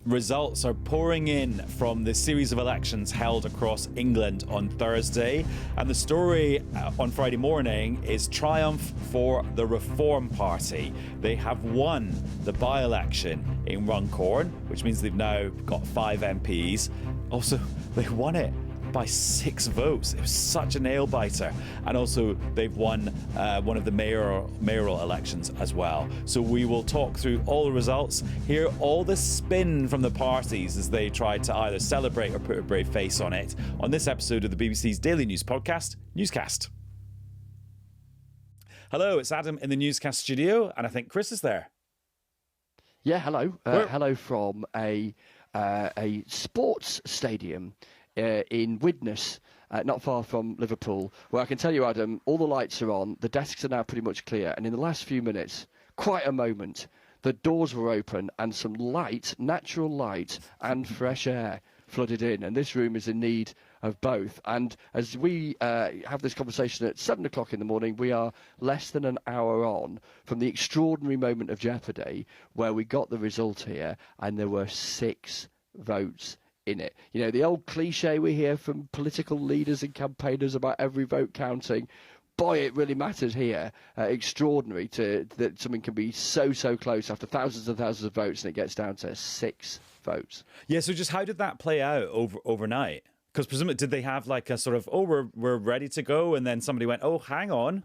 Results are pouring in from the series of elections held across England on Thursday. And the story on Friday morning is triumph for the Reform Party. They have won the by-election in Runcorn, which means they've now got 5 MPs. Also, they won it by 6 votes. It was such a nail-biter. And also, they've won one of the mayoral elections as well. So we will talk through all the results, hear all the spin from the parties as they try to either celebrate or put a brave face on it on this episode of the BBC's daily news podcast, Newscast. Hello, it's Adam in the Newscast studio, and I think Chris is there. Yeah, hello. Hello from a sports stadium in Widnes, not far from Liverpool, where I can tell you, Adam, all the lights are on, the desks are now pretty much clear, and in the last few minutes, quite a moment, the doors were open and some light, natural light and fresh air flooded in, and this room is in need of both. And as we have this conversation at 7 o'clock in the morning, we are less than an hour on from the extraordinary moment of jeopardy where we got the result here, and there were 6 votes in it. You know, the old cliche we hear from political leaders and campaigners about every vote counting. Boy, it really matters here. Extraordinary that something can be so close after thousands and thousands of votes and it gets down to 6 votes. Yeah, so just how did that play out overnight? Because presumably, did they have like a sort of, we're ready to go, and then somebody went, oh, hang on.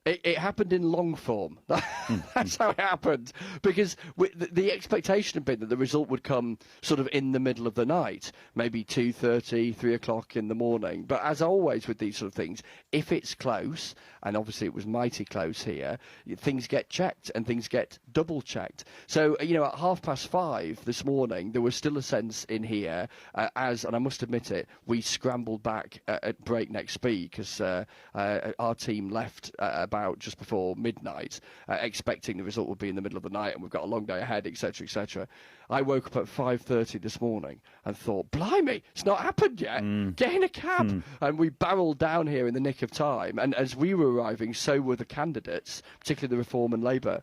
It happened in long form. That's how it happened. Because the expectation had been that the result would come sort of in the middle of the night, maybe 2:30, 3 o'clock in the morning. But as always with these sort of things, if it's close, and obviously it was mighty close here, things get checked and things get double checked. So, you know, at 5:30 this morning, there was still a sense in here and I must admit it, we scrambled back at breakneck speed because our team left about just before midnight, expecting the result would be in the middle of the night and we've got a long day ahead, etc., etc. I woke up at 5:30 this morning and thought, blimey, it's not happened yet. Get in a cab. And we barreled down here in the nick of time. And as we were arriving, so were the candidates, particularly the Reform and Labour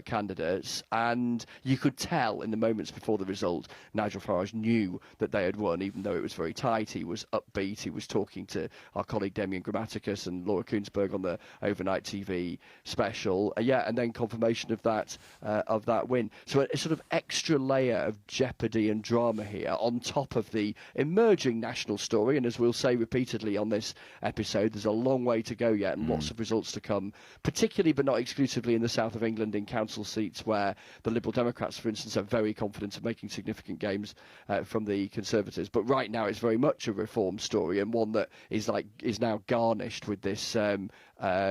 candidates. And you could tell in the moments before the result, Nigel Farage knew that they had won, even though it was very tight. He was upbeat. He was talking to our colleague Damian Grammaticus and Laura Kuenssberg on the overnight TV special. And then confirmation of that win. So a sort of extra layer of jeopardy and drama here on top of the emerging national story. And as we'll say repeatedly on this episode, there's a long way to go yet and lots of results to come, particularly but not exclusively in the south of England in council seats where the Liberal Democrats, for instance, are very confident of making significant gains from the Conservatives. But right now it's very much a reform story, and one that is now garnished with this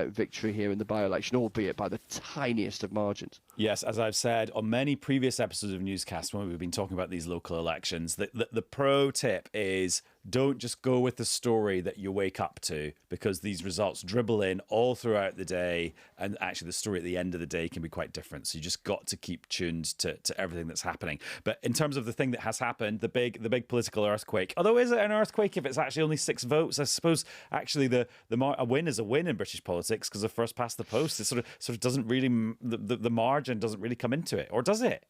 victory here in the by-election, albeit by the tiniest of margins. Yes, as I've said on many previous episodes of Newscast when we've been talking about these local elections, the pro tip is don't just go with the story that you wake up to, because these results dribble in all throughout the day, and actually the story at the end of the day can be quite different. So you just got to keep tuned to everything that's happening. But in terms of the thing that has happened, the big political earthquake, although is it an earthquake if it's actually only 6 votes? I suppose actually a win is a win in British politics because of first past the post. It sort of doesn't really, the margin doesn't really come into it, or does it?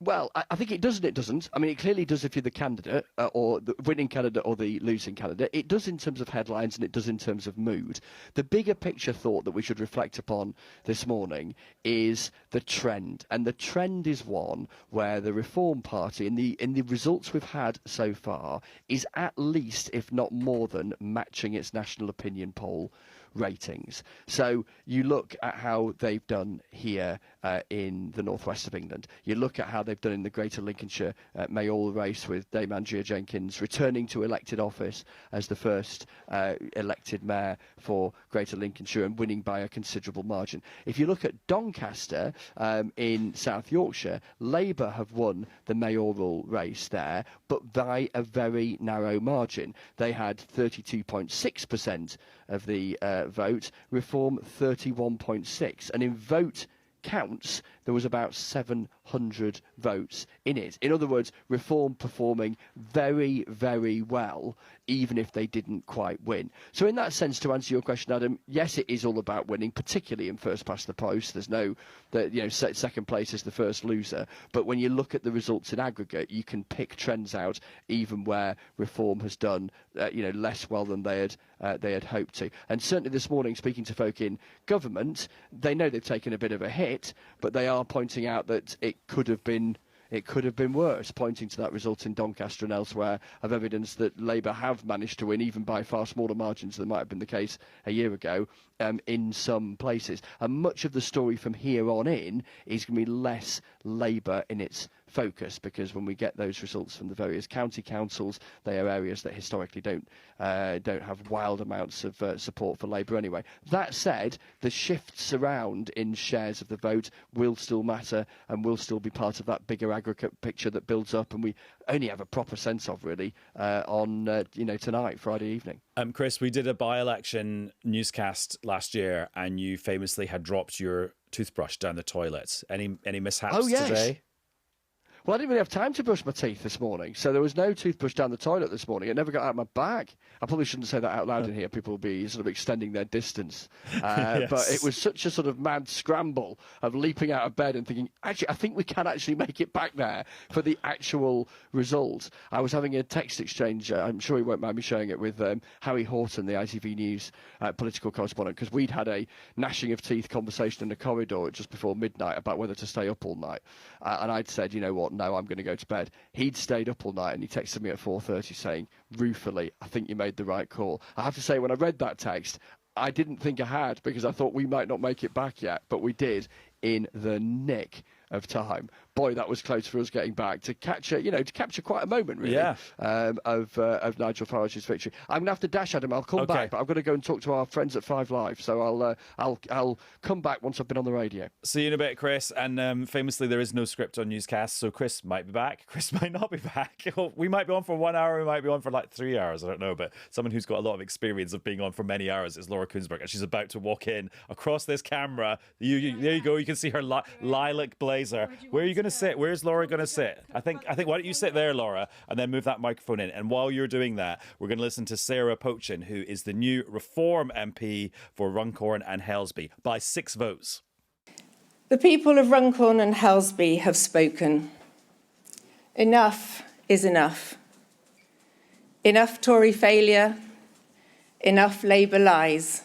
Well, I think it does and it doesn't. I mean, it clearly does if you're the candidate or the winning candidate or the losing candidate. It does in terms of headlines and it does in terms of mood. The bigger picture thought that we should reflect upon this morning is the trend. And the trend is one where the Reform Party, in the results we've had so far, is at least, if not more than, matching its national opinion poll ratings. So you look at how they've done here in the northwest of England. You look at how they've done in the Greater Lincolnshire mayoral race with Dame Andrea Jenkins returning to elected office as the first elected mayor for Greater Lincolnshire and winning by a considerable margin. If you look at Doncaster in South Yorkshire, Labour have won the mayoral race there, but by a very narrow margin. They had 32.6% of the vote, Reform 31.6%, and in vote counts there was about 700 100 votes in it. In other words, Reform performing very, very well, even if they didn't quite win. So in that sense, to answer your question, Adam, yes, it is all about winning, particularly in first past the post. There's no, second place is the first loser. But when you look at the results in aggregate, you can pick trends out, even where Reform has done, less well than they had hoped to. And certainly this morning, speaking to folk in government, they know they've taken a bit of a hit, but they are pointing out that it could have been worse, pointing to that result in Doncaster and elsewhere of evidence that Labour have managed to win, even by far smaller margins than might have been the case a year ago, in some places. And much of the story from here on in is going to be less Labour in its focus, because when we get those results from the various county councils, they are areas that historically don't have wild amounts of support for Labour anyway. That said, the shifts around in shares of the vote will still matter and will still be part of that bigger aggregate picture that builds up, and we only have a proper sense of really on tonight, Friday evening. Chris, we did a by-election newscast last year, and you famously had dropped your toothbrush down the toilet. Any mishaps today? Well, I didn't really have time to brush my teeth this morning, so there was no toothbrush down the toilet this morning. It never got out of my bag. I probably shouldn't say that out loud in here. People will be sort of extending their distance. Yes. But it was such a sort of mad scramble of leaping out of bed and thinking, actually, I think we can actually make it back there for the actual result. I was having a text exchange, I'm sure he won't mind me showing it, with Harry Horton, the ITV News political correspondent, because we'd had a gnashing of teeth conversation in the corridor just before midnight about whether to stay up all night. And I'd said, you know what, no, I'm going to go to bed. He'd stayed up all night, and he texted me at 4:30 saying, ruefully, I think you made the right call. I have to say, when I read that text, I didn't think I had, because I thought we might not make it back yet, but we did in the nick of time. Boy, that was close for us getting back to capture quite a moment, really, of Nigel Farage's victory. I'm going to have to dash, Adam. I'll come back, but I've got to go and talk to our friends at 5 Live. So I'll come back once I've been on the radio. See you in a bit, Chris. And famously, there is no script on Newscast, so Chris might be back. Chris might not be back. We might be on for 1 hour. We might be on for like 3 hours. I don't know. But someone who's got a lot of experience of being on for many hours is Laura Kuenssberg, and she's about to walk in across this camera. There you go. You can see her lilac blazer. Where are you going to sit? Where's Laura going to sit? I think. Why don't you sit there, Laura, and then move that microphone in? And while you're doing that, we're going to listen to Sarah Pochin, who is the new Reform MP for Runcorn and Helsby, by 6 votes. The people of Runcorn and Helsby have spoken. Enough is enough. Enough Tory failure. Enough Labour lies.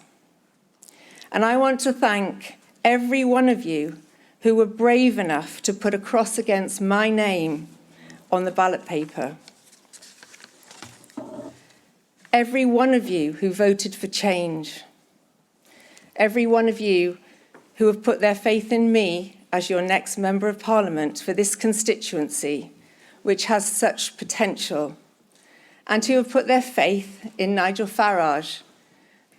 And I want to thank every one of you who were brave enough to put a cross against my name on the ballot paper. Every one of you who voted for change. Every one of you who have put their faith in me as your next Member of Parliament for this constituency, which has such potential, and who have put their faith in Nigel Farage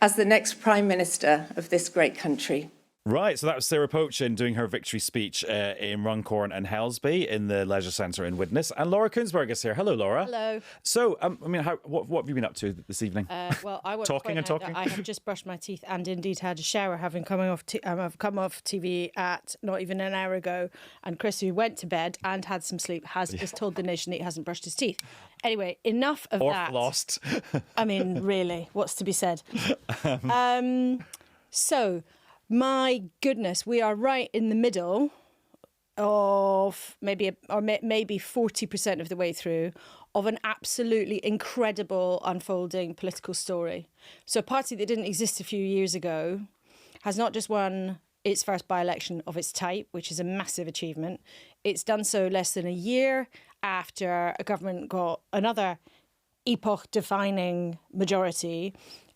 as the next Prime Minister of this great country. Right, so that was Sarah Pochin doing her victory speech in Runcorn and Helsby in the Leisure Centre in Widnes. And Laura Kuenssberg is here. Hello, Laura. Hello. So, what have you been up to this evening? Well, I want talking to and point out talking. that I have just brushed my teeth and indeed had a shower, having come off TV at not even an hour ago. And Chris, who went to bed and had some sleep, has just told the nation that he hasn't brushed his teeth. Anyway, enough of that. Or lost. I mean, really, what's to be said? So, my goodness, we are right in the middle of maybe 40% of the way through of an absolutely incredible unfolding political story. So a party that didn't exist a few years ago has not just won its first by-election of its type, which is a massive achievement. It's done so less than a year after a government got another epoch-defining majority.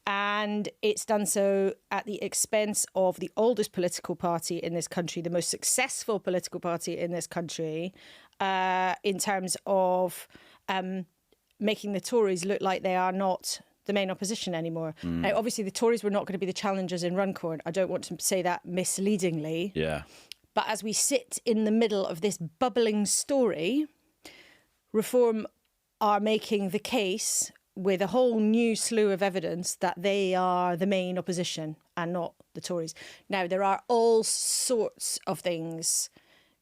And it's done so at the expense of the oldest political party in this country, the most successful political party in this country, in terms of making the Tories look like they are not the main opposition anymore. Now, obviously, the Tories were not going to be the challengers in Runcorn. I don't want to say that misleadingly. Yeah. But as we sit in the middle of this bubbling story, Reform are making the case with a whole new slew of evidence that they are the main opposition and not the Tories. Now, there are all sorts of things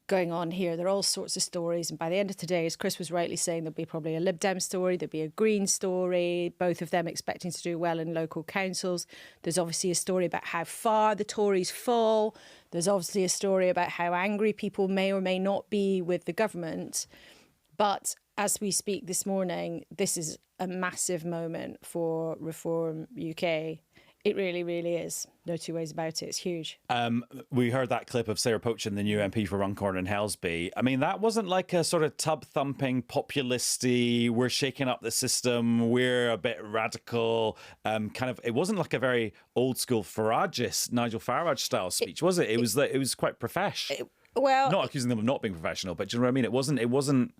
going on here. There are all sorts of stories. And by the end of today, as Chris was rightly saying, there'll be probably a Lib Dem story, there'll be a Green story, both of them expecting to do well in local councils. There's obviously a story about how far the Tories fall. There's obviously a story about how angry people may or may not be with the government. But as we speak this morning, this is a massive moment for Reform UK. It really, really is. No two ways about it. It's huge. We heard that clip of Sarah Pochin, the new MP for Runcorn and Helsby. I mean, that wasn't like a sort of tub-thumping, populisty, we're shaking up the system, we're a bit radical, it wasn't like a very old-school Farage, Nigel Farage style speech, was it? It was quite professional. Well, not accusing them of not being professional, but do you know what I mean? It wasn't.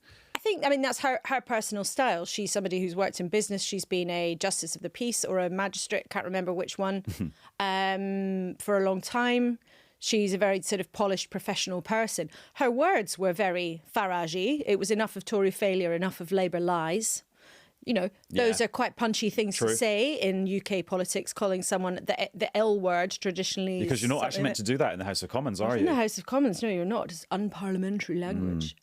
I mean, that's her personal style. She's somebody who's worked in business. She's been a justice of the peace or a magistrate, can't remember which one, for a long time. She's a very sort of polished professional person. Her words were very Farage-y. It was enough of Tory failure, enough of Labour lies. You know, those are quite punchy things to say in UK politics, calling someone the L word traditionally. Because you're not actually meant to do that in the House of Commons, are you? In the House of Commons, no, you're not. It's unparliamentary language.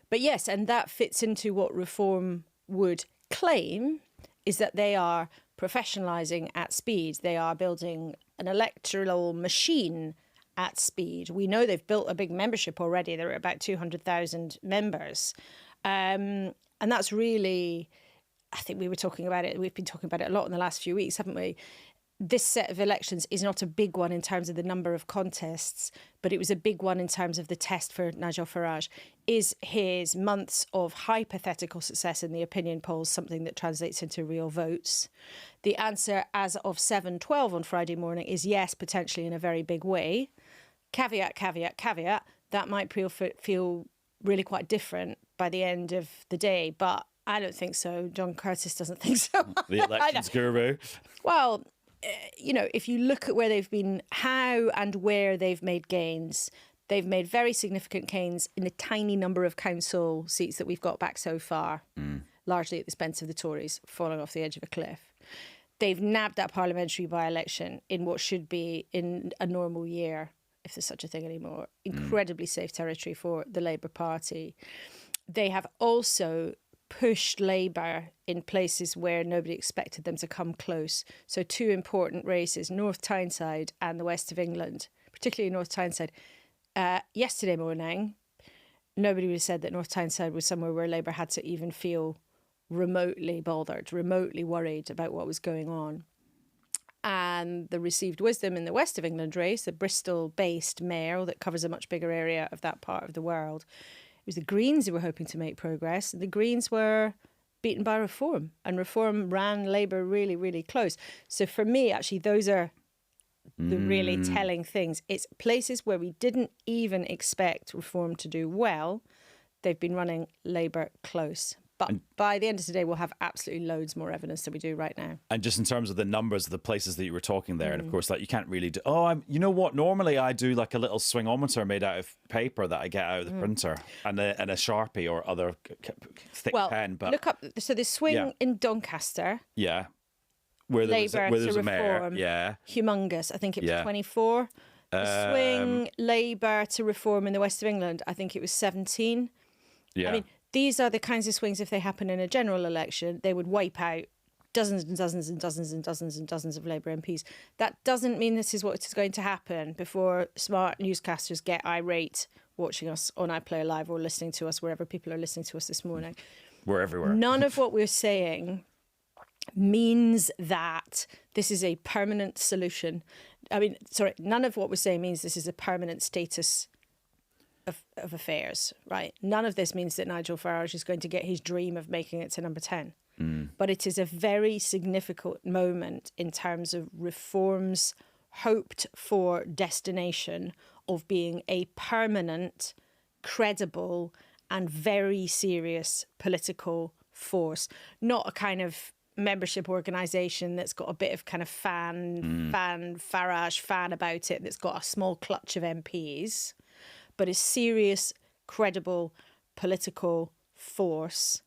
But yes, and that fits into what Reform would claim, is that they are professionalising at speed. They are building an electoral machine at speed. We know they've built a big membership already. They're at about 200,000 members. And that's really, I think we were talking about it, we've been talking about it a lot in the last few weeks, haven't we? This set of elections is not a big one in terms of the number of contests, but it was a big one in terms of the test for Nigel Farage. Is his months of hypothetical success in the opinion polls something that translates into real votes? The answer as of 7:12 on Friday morning is yes, potentially in a very big way. Caveat, caveat, caveat, that might feel really quite different by the end of the day, but I don't think so. John Curtis doesn't think so. The elections guru. Well, you know, if you look at where they've been, how and where they've made gains, they've made very significant gains in the tiny number of council seats that we've got back so far, largely at the expense of the Tories, falling off the edge of a cliff. They've nabbed that parliamentary by-election in what should be, in a normal year, if there's such a thing anymore, incredibly safe territory for the Labour Party. They have also pushed Labour in places where nobody expected them to come close. So two important races, North Tyneside and the west of England, particularly North Tyneside. Yesterday morning, nobody would have said that North Tyneside was somewhere where Labour had to even feel remotely bothered, remotely worried about what was going on. And the received wisdom in the west of England race, the Bristol-based mayor that covers a much bigger area of that part of the world, it was the Greens who were hoping to make progress. The Greens were beaten by Reform, and Reform ran Labour really, really close. So for me, actually, those are the really telling things. It's places where we didn't even expect Reform to do well. They've been running Labour close. But by the end of today, we'll have absolutely loads more evidence than we do right now. And just in terms of the numbers of the places that you were talking there, and of course, like you can't really do. You know what? Normally, I do like a little swingometer made out of paper that I get out of the printer, and a Sharpie or other thick pen. But look up. So the swing in Doncaster. Yeah. Where there was a mayor. Yeah. Humongous. I think it was 24. The swing Labour to Reform in the west of England, I think it was 17. Yeah. I mean, these are the kinds of swings, if they happen in a general election, they would wipe out dozens and dozens and dozens and dozens and dozens of Labour MPs. That doesn't mean this is what is going to happen before smart newscasters get irate watching us on iPlayer Live or listening to us wherever people are listening to us this morning. We're everywhere. None of what we're saying means that this is a permanent solution. None of what we're saying means this is a permanent status of affairs, right? None of this means that Nigel Farage is going to get his dream of making it to number 10. But it is a very significant moment in terms of Reform's hoped for destination of being a permanent, credible and very serious political force, not a kind of membership organisation that's got a bit of kind of Farage fan about it, that's got a small clutch of MPs, but a serious, credible political force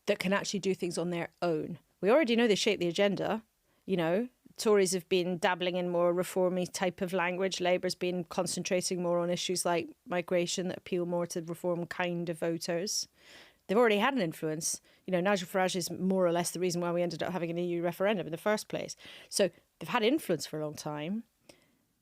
that can actually do things on their own. We already know they shape the agenda. You know, Tories have been dabbling in more reformy type of language. Labour's been concentrating more on issues like migration that appeal more to reform kind of voters. They've already had an influence. You know, Nigel Farage is more or less the reason why we ended up having an EU referendum in the first place. So they've had influence for a long time.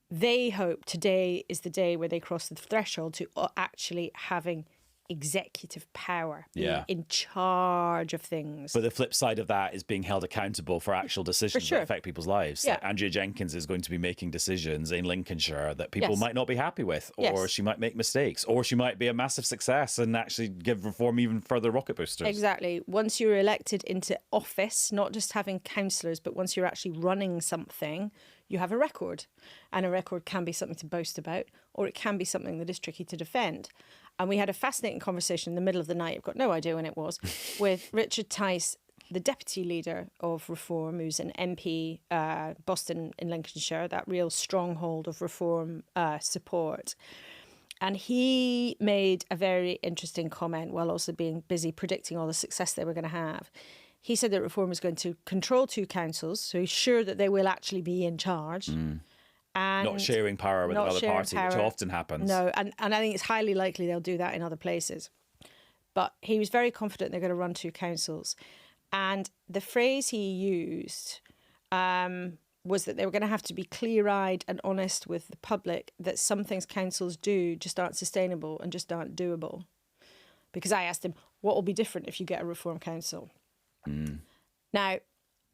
They hope today is the day where they cross the threshold to actually having executive power, being in charge of things. But the flip side of that is being held accountable for actual decisions that affect people's lives. Yeah. Like Andrea Jenkins is going to be making decisions in Lincolnshire that people might not be happy with, or she might make mistakes, or she might be a massive success and actually give reform even further rocket boosters. Exactly. Once you're elected into office, not just having councillors, but once you're actually running something, you have a record. And a record can be something to boast about, or it can be something that is tricky to defend. And we had a fascinating conversation in the middle of the night, I've got no idea when it was, with Richard Tice, the deputy leader of Reform, who's an MP, Boston in Lincolnshire, that real stronghold of Reform support. And he made a very interesting comment while also being busy predicting all the success they were going to have. He said that Reform is going to control 2 councils, so he's sure that they will actually be in charge. And not sharing power with another party, which often happens. No, and I think it's highly likely they'll do that in other places. But he was very confident they're going to run 2 councils. And the phrase he used was that they were going to have to be clear-eyed and honest with the public that some things councils do just aren't sustainable and just aren't doable. Because I asked him, what will be different if you get a Reform council? Now,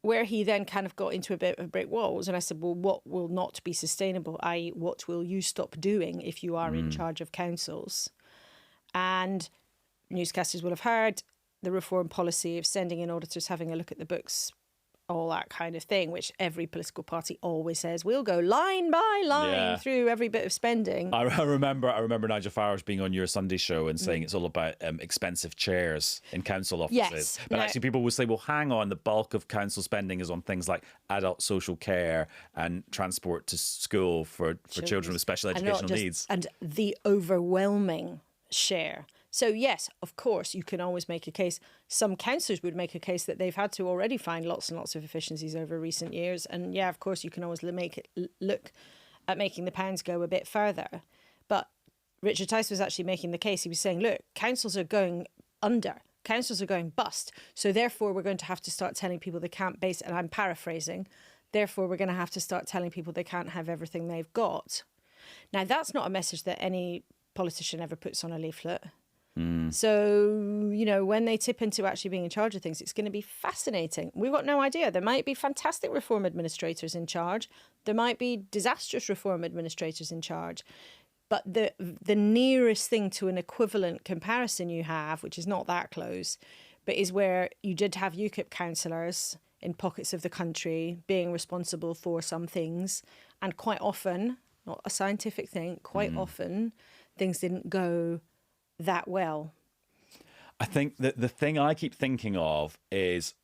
where he then kind of got into a bit of brick walls, and I said, well, what will not be sustainable, i.e. what will you stop doing if you are in charge of councils? And newscasters will have heard the Reform policy of sending in auditors, having a look at the books, all that kind of thing, which every political party always says, we'll go line by line through every bit of spending. I remember Nigel Farage being on your Sunday show and saying it's all about expensive chairs in council offices. Yes. But actually people will say, well, hang on, the bulk of council spending is on things like adult social care and transport to school for children with special educational needs. And the overwhelming share. So yes, of course, you can always make a case. Some councillors would make a case that they've had to already find lots and lots of efficiencies over recent years. And yeah, of course, you can always look at making the pounds go a bit further. But Richard Tice was actually making the case. He was saying, look, councils are going under. Councils are going bust. So therefore, we're going to have to start telling people they can't base, and I'm paraphrasing, therefore, we're going to have to start telling people they can't have everything they've got. Now, that's not a message that any politician ever puts on a leaflet. So, you know, when they tip into actually being in charge of things, it's going to be fascinating. We've got no idea. There might be fantastic Reform administrators in charge. There might be disastrous Reform administrators in charge. But the nearest thing to an equivalent comparison you have, which is not that close, but is where you did have UKIP councillors in pockets of the country being responsible for some things. And quite often, not a scientific thing, quite often things didn't go that well. I think that the thing I keep thinking of is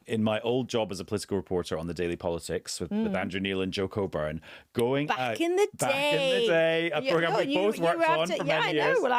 in my old job as a political reporter on the Daily Politics with Andrew Neil and Joe Coburn, going back in the day, a program we both worked on for many years. Well,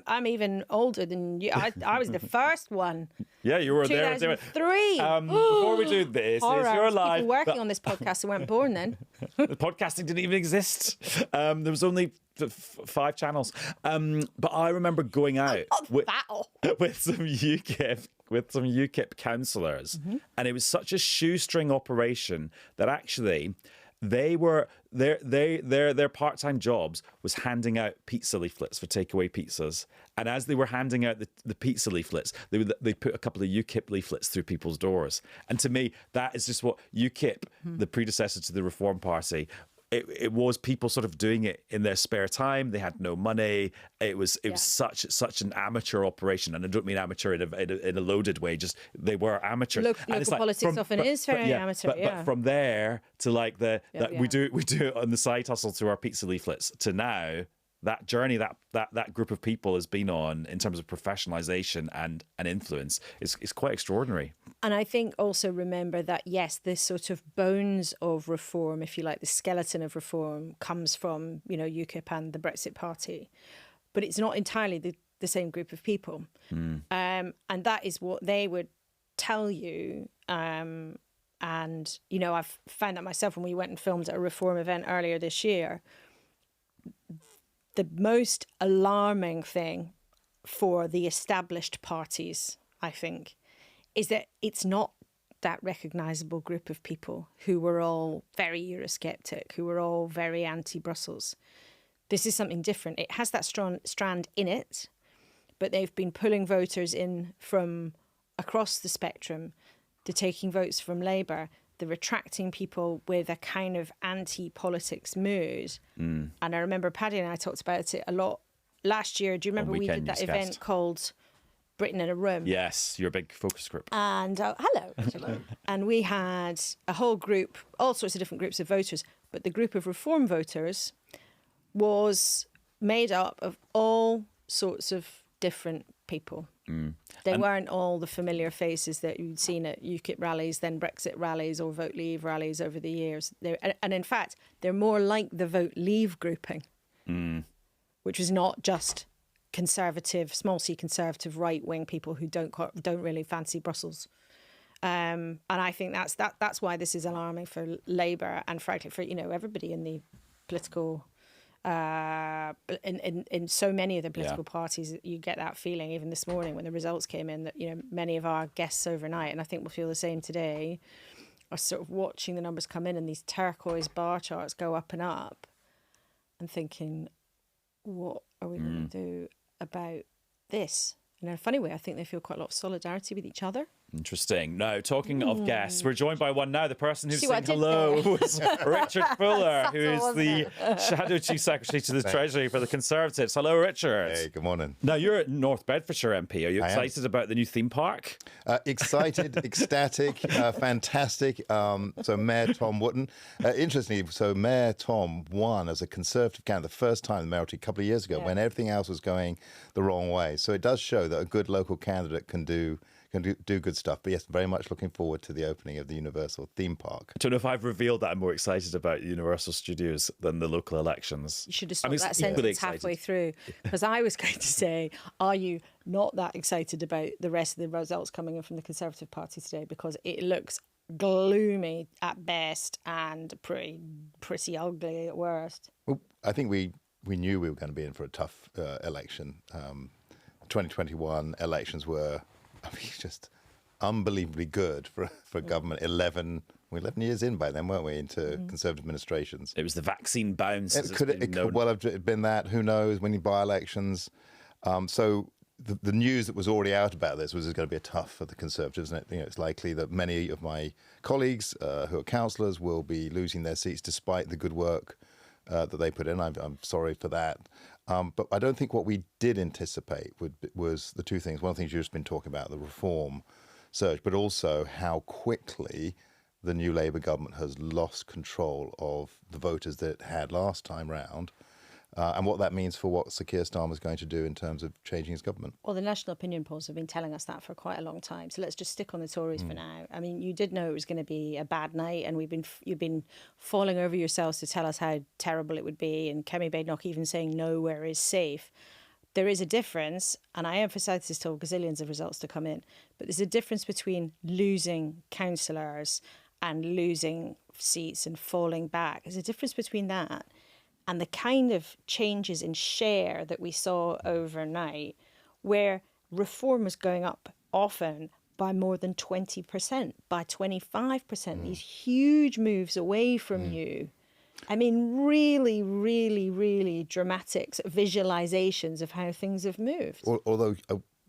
I'm even older than you. I was the first one. Yeah, you were there. 2003. Before we do this, you're live. People working on this podcast who weren't born then. The podcasting didn't even exist. There was only 5 channels. But I remember going out with some UKIP councillors, and it was such a shoestring operation that actually they were their part-time jobs was handing out pizza leaflets for takeaway pizzas. And as they were handing out the pizza leaflets, they put a couple of UKIP leaflets through people's doors. And to me, that is just what UKIP, the predecessor to the Reform Party, it was people sort of doing it in their spare time. They had no money. It was such an amateur operation, and I don't mean amateur in a loaded way. Just they were amateurs. Local politics often is very amateur. But from there to like we do it on the side hustle to our pizza leaflets to now. That journey that group of people has been on in terms of professionalisation and influence is quite extraordinary. And I think also remember that, yes, this sort of bones of Reform, if you like, the skeleton of Reform comes from, you know, UKIP and the Brexit Party. But it's not entirely the same group of people. And that is what they would tell you And, you know, I've found that myself when we went and filmed at a reform event earlier this year. The most alarming thing for the established parties, I think, is that it's not that recognisable group of people who were all very Eurosceptic, who were all very anti-Brussels. This is something different. It has that strand in it, but they've been pulling voters in from across the spectrum. They're taking votes from Labour. They're attracting people with a kind of anti-politics mood. And I remember Paddy and I talked about it a lot last year. Do you remember we did that Newscast. event called Britain in a Room? Yes, your big focus group. And hello. And we had a whole group, all sorts of different groups of voters, but the group of reform voters was made up of all sorts of different people. They weren't all the familiar faces that you'd seen at UKIP rallies, then Brexit rallies or Vote Leave rallies over the years. And in fact, they're more like the Vote Leave grouping, which is not just conservative, small c conservative right-wing people who don't really fancy Brussels. And I think that's why this is alarming for Labour and frankly for, you know, everybody in the political in so many of the political parties. You get that feeling even this morning when the results came in that, you know, many of our guests overnight, and I think we'll feel the same today, are sort of watching the numbers come in and these turquoise bar charts go up and up and thinking, what are we going to do about this? And in a funny way, I think they feel quite a lot of solidarity with each other. Interesting. Now, talking of guests, we're joined by one now. The person who's See saying what I did hello there? was Richard Fuller, who is wasn't the Shadow Chief Secretary to the Treasury for the Conservatives. Hello, Richard. Hey, good morning. Now, you're at North Bedfordshire MP. Are you excited about the new theme park? Excited, ecstatic, fantastic. So Mayor Tom Wootton, interestingly, so Mayor Tom won as a Conservative candidate the first time in the mayoralty a couple of years ago when everything else was going the wrong way. So it does show that a good local candidate can do good stuff. But yes, very much looking forward to the opening of the Universal theme park. I don't know if I've revealed that I'm more excited about Universal Studios than the local elections. You should have stopped that equally sentence excited. halfway through, because I was going to say, are you not that excited about the rest of the results coming in from the Conservative Party today? Because it looks gloomy at best and pretty ugly at worst. Well, I think we knew we were going to be in for a tough election. 2021 elections were, just unbelievably good for government. 11 years in by then, weren't we, into Conservative administrations? It was the vaccine bounce. It could well have been that. Who knows? Winning by-elections. So the news that was already out about this was going to be tough for the Conservatives. And it's likely that many of my colleagues who are councillors will be losing their seats despite the good work that they put in. I'm sorry for that. But I don't think what we did anticipate was the two things. One of the things you've just been talking about, the reform surge, but also how quickly the new Labour government has lost control of the voters that it had last time round, and what that means for what Sir Keir Starmer is going to do in terms of changing his government. Well, the national opinion polls have been telling us that for quite a long time. So let's just stick on the Tories for now. I mean, you did know it was going to be a bad night, and you've been falling over yourselves to tell us how terrible it would be, and Kemi Badenoch even saying nowhere is safe. There is a difference, and I emphasise this till gazillions of results to come in, but there's a difference between losing councillors and losing seats and falling back. There's a difference between that and the kind of changes in share that we saw overnight, where reform was going up often by more than 20%, by 25%, these huge moves away from you. I mean, really, really, really dramatic visualizations of how things have moved. Although,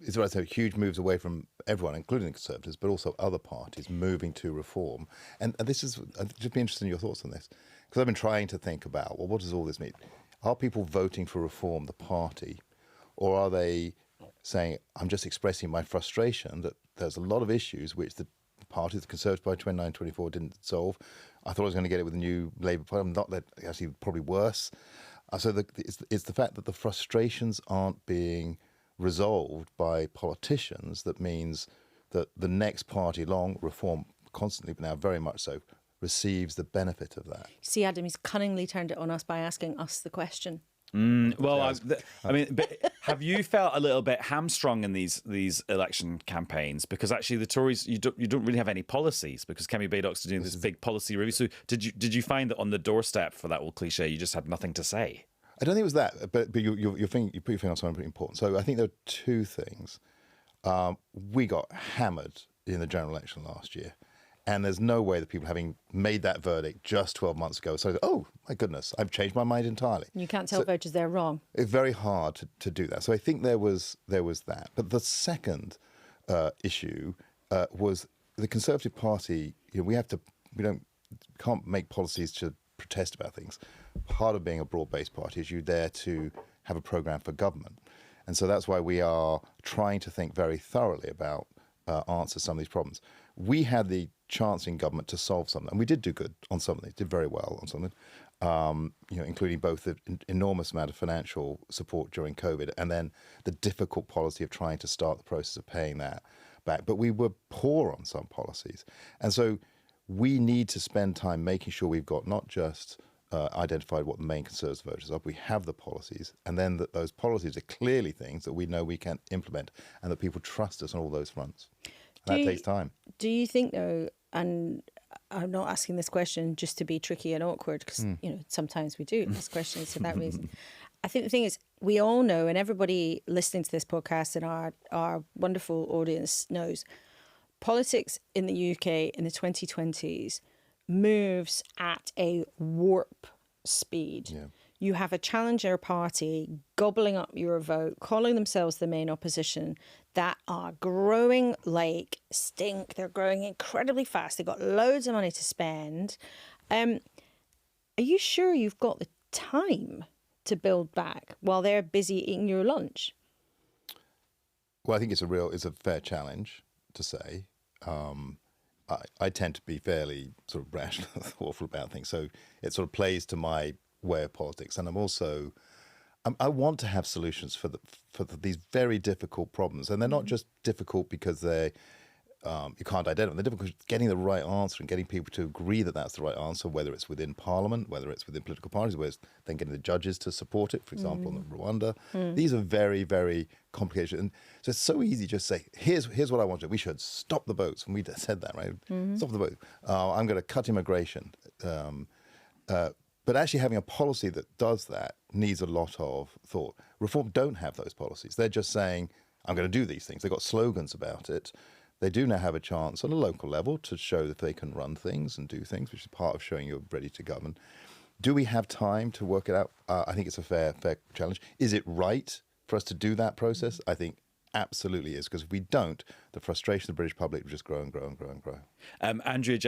it's right, so huge moves away from everyone, including the Conservatives, but also other parties moving to reform. And this is, I'd just be interested in your thoughts on this, because I've been trying to think about, well, what does all this mean? Are people voting for reform, the party, or are they saying, I'm just expressing my frustration that there's a lot of issues which the party, the Conservatives by 29-24 didn't solve. I thought I was going to get it with the new Labour Party. Not that, actually, probably worse. So it's the fact that the frustrations aren't being resolved by politicians that means that the next party along, reform constantly, but now very much so, receives the benefit of that. See, Adam, he's cunningly turned it on us by asking us the question. But have you felt a little bit hamstrung in these election campaigns? Because actually, the Tories, you don't really have any policies, because Kemi Baddock's doing this big policy review. So did you find that on the doorstep, for that old cliche, you just had nothing to say? I don't think it was that, but you put your finger on something pretty important. So I think there are two things. We got hammered in the general election last year, and there's no way that people, having made that verdict just 12 months ago, so oh my goodness, I've changed my mind entirely. You can't tell voters they're wrong. It's very hard to do that. So I think there was that. But the second issue was the Conservative Party. We can't make policies to protest about things. Part of being a broad-based party is you're there to have a programme for government. And so that's why we are trying to think very thoroughly about answers to some of these problems. We had the chance in government to solve something, and we did do good on something, did very well on something, including both the enormous amount of financial support during COVID and then the difficult policy of trying to start the process of paying that back. But we were poor on some policies. And so we need to spend time making sure we've got not just identified what the main concerns of voters are. We have the policies, and then that those policies are clearly things that we know we can implement and that people trust us on all those fronts. That takes time. Do you think, though, and I'm not asking this question just to be tricky and awkward, because sometimes we do ask questions for that reason. I think the thing is, we all know, and everybody listening to this podcast and our wonderful audience knows, politics in the UK in the 2020s moves at a warp speed. Yeah. You have a challenger party gobbling up your vote, calling themselves the main opposition, that are growing like stink. They're growing incredibly fast. They've got loads of money to spend. Are you sure you've got the time to build back while they're busy eating your lunch? Well, I think it's a fair challenge to say. I tend to be fairly sort of rational, thoughtful about things. So it sort of plays to my way of politics. And I want to have solutions for these very difficult problems. And they're not just difficult because you can't identify. They're difficult because getting the right answer and getting people to agree that that's the right answer, whether it's within Parliament, whether it's within political parties, whether it's then getting the judges to support it, for example, in Rwanda. These are very, very complicated. And so it's so easy to just say, here's what I want to do. We should stop the boats. And we said that, right? Stop the boat. I'm going to cut immigration. But actually having a policy that does that needs a lot of thought. Reform don't have those policies. They're just saying, I'm going to do these things. They've got slogans about it. They do now have a chance on a local level to show that they can run things and do things, which is part of showing you're ready to govern. Do we have time to work it out? I think it's a fair challenge. Is it right for us to do that process? I think absolutely is, because if we don't, the frustration of the British public will just grow and grow and grow and grow. Dame Andrea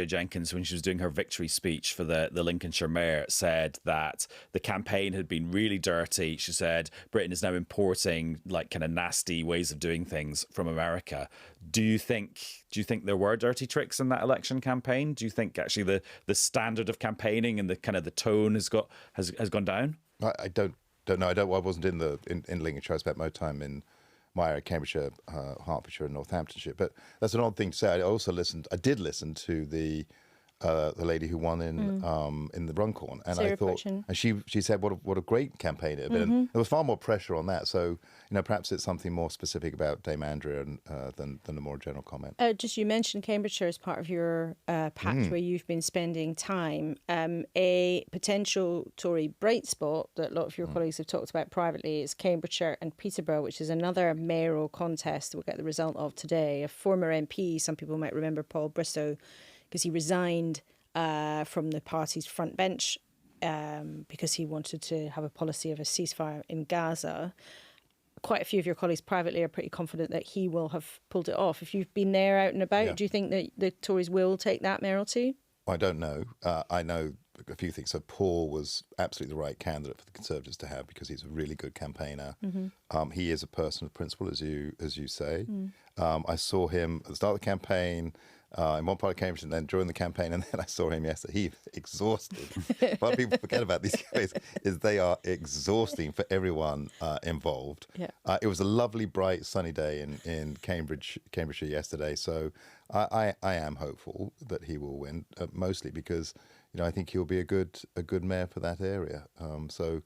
Jenkins, when she was doing her victory speech for the Lincolnshire mayor, said that the campaign had been really dirty. She said Britain is now importing like kind of nasty ways of doing things from America. Do you think there were dirty tricks in that election campaign? Do you think actually the standard of campaigning and the kind of the tone has gone down? I don't know. I wasn't in Lincolnshire. I spent my time in my area, Cambridgeshire, Hertfordshire, and Northamptonshire. But that's an odd thing to say. I did listen to the lady who won in the Runcorn, and I thought, Pochin. And she said what a great campaign it had been. There was far more pressure on that. So perhaps it's something more specific about Dame Andrea than a more general comment. Just you mentioned Cambridgeshire as part of your patch where you've been spending time. A potential Tory bright spot that a lot of your colleagues have talked about privately is Cambridgeshire and Peterborough, which is another mayoral contest we'll get the result of today. A former MP, some people might remember Paul Bristow, because he resigned from the party's front bench because he wanted to have a policy of a ceasefire in Gaza. Quite a few of your colleagues privately are pretty confident that he will have pulled it off. If you've been there out and about, do you think that the Tories will take that mayoralty? I don't know. I know a few things. So Paul was absolutely the right candidate for the Conservatives to have because he's a really good campaigner. He is a person of principle, as you say. I saw him at the start of the campaign in one part of Cambridge, and then during the campaign, and then I saw him yesterday. He's exhausted. What people forget about these guys is they are exhausting for everyone involved. Yeah. It was a lovely, bright, sunny day in Cambridgeshire yesterday, so I am hopeful that he will win, mostly because I think he'll be a good mayor for that area. So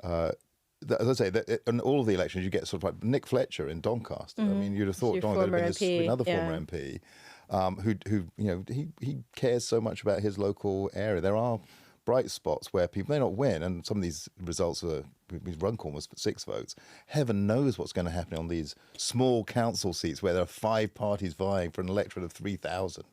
as I say, that in all of the elections, you get sort of like Nick Fletcher in Doncaster. I mean, you'd have thought Doncaster would have been another former MP who he cares so much about his local area. There are bright spots where people may not win, and some of these results are. Runcorn was 6 votes. Heaven knows what's going to happen on these small council seats where there are 5 parties vying for an electorate of 3,000.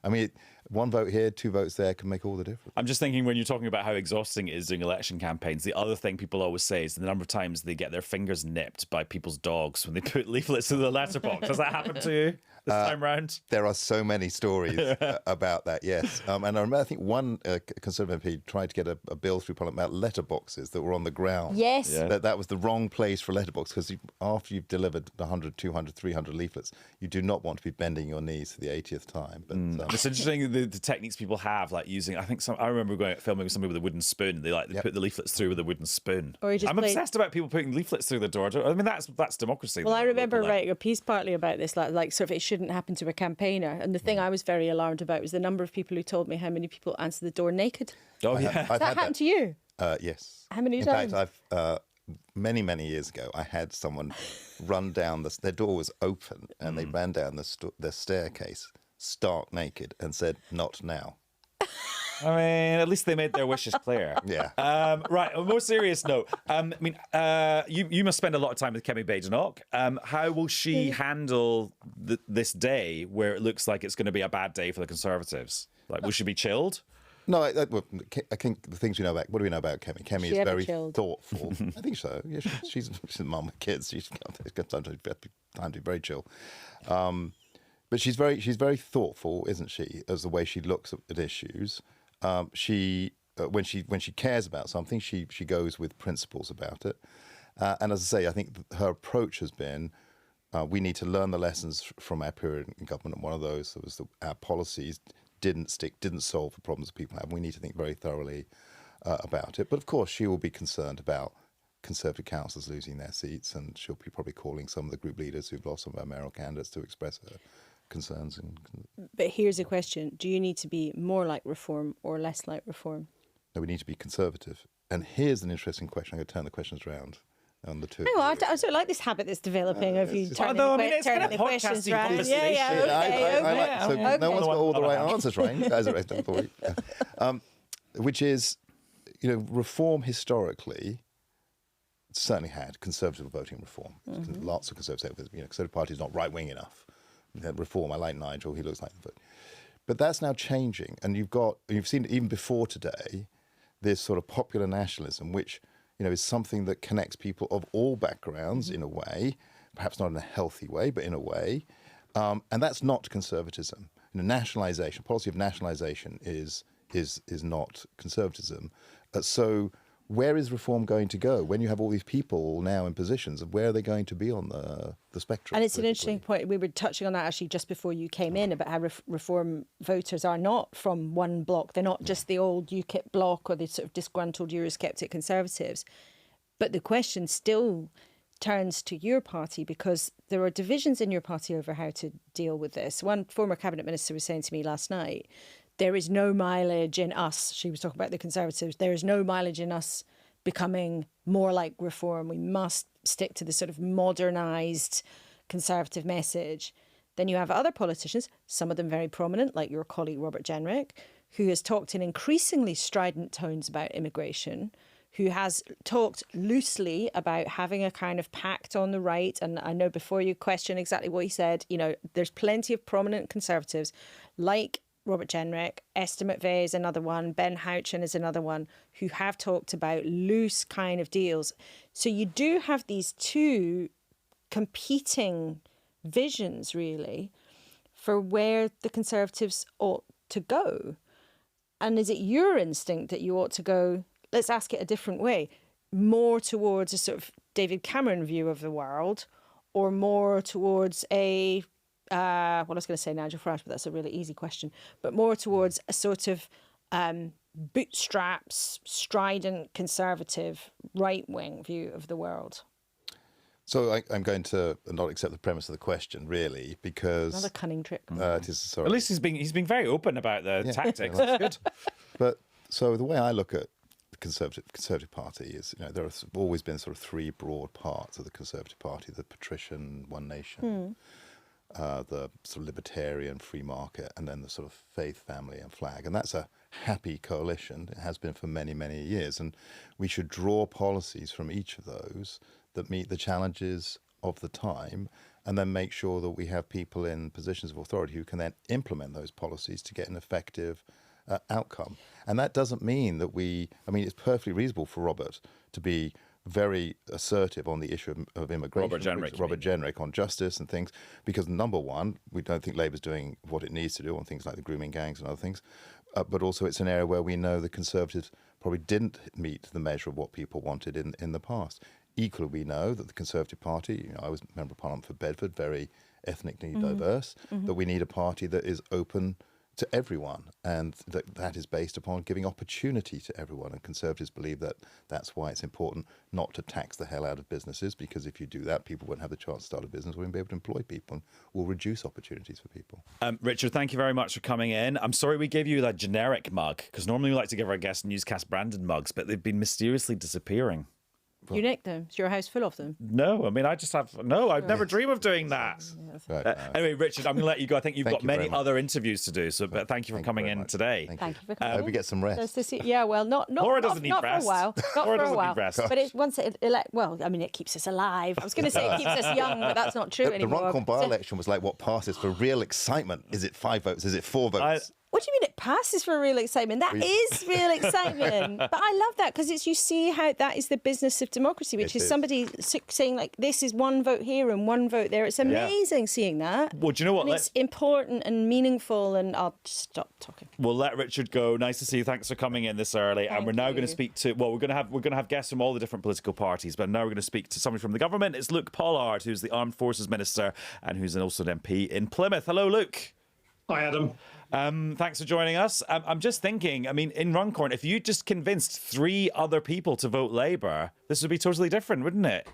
I mean, 1 vote here, 2 votes there can make all the difference. I'm just thinking when you're talking about how exhausting it is doing election campaigns, the other thing people always say is the number of times they get their fingers nipped by people's dogs when they put leaflets in the letterbox. Has that happened to you this time round? There are so many stories about that, yes. And I remember, I think one Conservative MP tried to get a bill through Parliament about letterboxes that were on the ground. Yes. Yeah. That was the wrong place for a letterbox, because after you've delivered 100, 200, 300 leaflets, you do not want to be bending your knees for the 80th time. But It's interesting the techniques people have, like using. I remember going out filming with somebody with a wooden spoon. They put the leaflets through with a wooden spoon. Or I'm obsessed about people putting leaflets through the door. I mean, that's democracy. Well, I remember writing a piece partly about this, like sort of it shouldn't happen to a campaigner. And the thing I was very alarmed about was the number of people who told me how many people answer the door naked. Oh yeah, Has that happened to you? Yes. How many times? In fact, I've many years ago, I had someone run down their door was open, and they ran down the staircase stark naked and said, "Not now." I mean, at least they made their wishes clear. Yeah. Right. On a more serious note, you must spend a lot of time with Kemi Badenoch. How will she handle this day where it looks like it's going to be a bad day for the Conservatives? Like, will she be chilled? No, I think the things we know about. What do we know about Kemi? Kemi is very chilled? thoughtful. I think so. Yeah, she's a mum with kids. She's got time to be very chill. But she's very thoughtful, isn't she? As the way she looks at issues. When she cares about something, she goes with principles about it. And as I say, I think her approach has been. We need to learn the lessons from our period in government. And one of those was our policies didn't solve the problems that people have. We need to think very thoroughly about it. But of course, she will be concerned about Conservative councillors losing their seats, and she'll be probably calling some of the group leaders who've lost some of our mayoral candidates to express her concerns. But here's a question. Do you need to be more like Reform or less like Reform? No, we need to be Conservative. And here's an interesting question. I'm going to turn the questions around on the two. No, I don't like this habit that's developing of you turning the questions around. Okay. So no one's got all the right answers, right? Which is, Reform historically certainly had Conservative voting reform. Lots of Conservative, Conservative Party is not right-wing enough. Reform, I like Nigel, he looks like the vote. But that's now changing, and you've seen even before today, this sort of popular nationalism, which is something that connects people of all backgrounds in a way, perhaps not in a healthy way, but in a way, and that's not conservatism. Nationalisation, policy of nationalisation is not conservatism. So where is Reform going to go when you have all these people now in positions? Where are they going to be on the spectrum? And it's an interesting point. We were touching on that actually just before you came in about how Reform voters are not from one bloc. They're not just the old UKIP bloc or the sort of disgruntled Eurosceptic Conservatives. But the question still turns to your party, because there are divisions in your party over how to deal with this. One former cabinet minister was saying to me last night, there is no mileage in us. She was talking about the Conservatives. There is no mileage in us becoming more like Reform. We must stick to the sort of modernised Conservative message. Then you have other politicians, some of them very prominent, like your colleague Robert Jenrick, who has talked in increasingly strident tones about immigration, who has talked loosely about having a kind of pact on the right. And I know before you question exactly what he said, there's plenty of prominent Conservatives like Robert Jenrick, Esther McVeigh is another one, Ben Houchen is another one, who have talked about loose kind of deals. So you do have these two competing visions, really, for where the Conservatives ought to go. And is it your instinct that you ought to go, let's ask it a different way, more towards a sort of David Cameron view of the world, or more towards a I was going to say Nigel Farage, but that's a really easy question. But more towards a sort of bootstraps, strident, conservative, right-wing view of the world? So I'm going to not accept the premise of the question, really, because another cunning trick. It is, sorry. At least he's been very open about the tactics. That's good. But so the way I look at the Conservative Party is, there have always been sort of three broad parts of the Conservative Party: the patrician, One Nation, the sort of libertarian, free market, and then the sort of faith, family, and flag. And that's a happy coalition. It has been for many, many years. And we should draw policies from each of those that meet the challenges of the time, and then make sure that we have people in positions of authority who can then implement those policies to get an effective outcome. And that doesn't mean that it's perfectly reasonable for Robert to be very assertive on the issue of immigration. Robert Jenrick on justice and things, because number one, we don't think Labour's doing what it needs to do on things like the grooming gangs and other things, but also it's an area where we know the Conservatives probably didn't meet the measure of what people wanted in the past. Equally, we know that the Conservative Party, I was Member of Parliament for Bedford, very ethnically diverse, that we need a party that is open to everyone, and that is based upon giving opportunity to everyone. And Conservatives believe that that's why it's important not to tax the hell out of businesses, because if you do that, people won't have the chance to start a business, won't be able to employ people, and will reduce opportunities for people. Richard, thank you very much for coming in. I'm sorry we gave you that generic mug, because normally we like to give our guests Newscast branded mugs, but they've been mysteriously disappearing. You nicked them? Is your house full of them? No, I just have... No, I'd never dream of doing that. Anyway, Richard, I'm going to let you go. I think you've got many other interviews to do, but thank you for coming in today. Thank you for coming. I hope we get some rest. Not Laura doesn't need not rest. for a while. Not Laura for a doesn't while. need rest. But it keeps us alive. I was going to say it keeps us young, but that's not true anymore. The Runcorn by-election was like what passes for real excitement. Is it 5 votes? Is it 4 votes? What do you mean it passes for real excitement? That is real excitement. But I love that, because you see how that is the business of democracy, which is somebody saying, like, this is one vote here and one vote there. It's amazing seeing that. Well, do you know what? And it's important and meaningful, and I'll stop talking. We'll let Richard go. Nice to see you. Thanks for coming in this early. And we're now going to speak to, we're going to have guests from all the different political parties, but now we're going to speak to somebody from the government. It's Luke Pollard, who's the Armed Forces Minister and who's also an MP in Plymouth. Hello, Luke. Hi, Adam. Thanks for joining us. I'm just thinking, in Runcorn, if you just convinced 3 other people to vote Labour, this would be totally different, wouldn't it?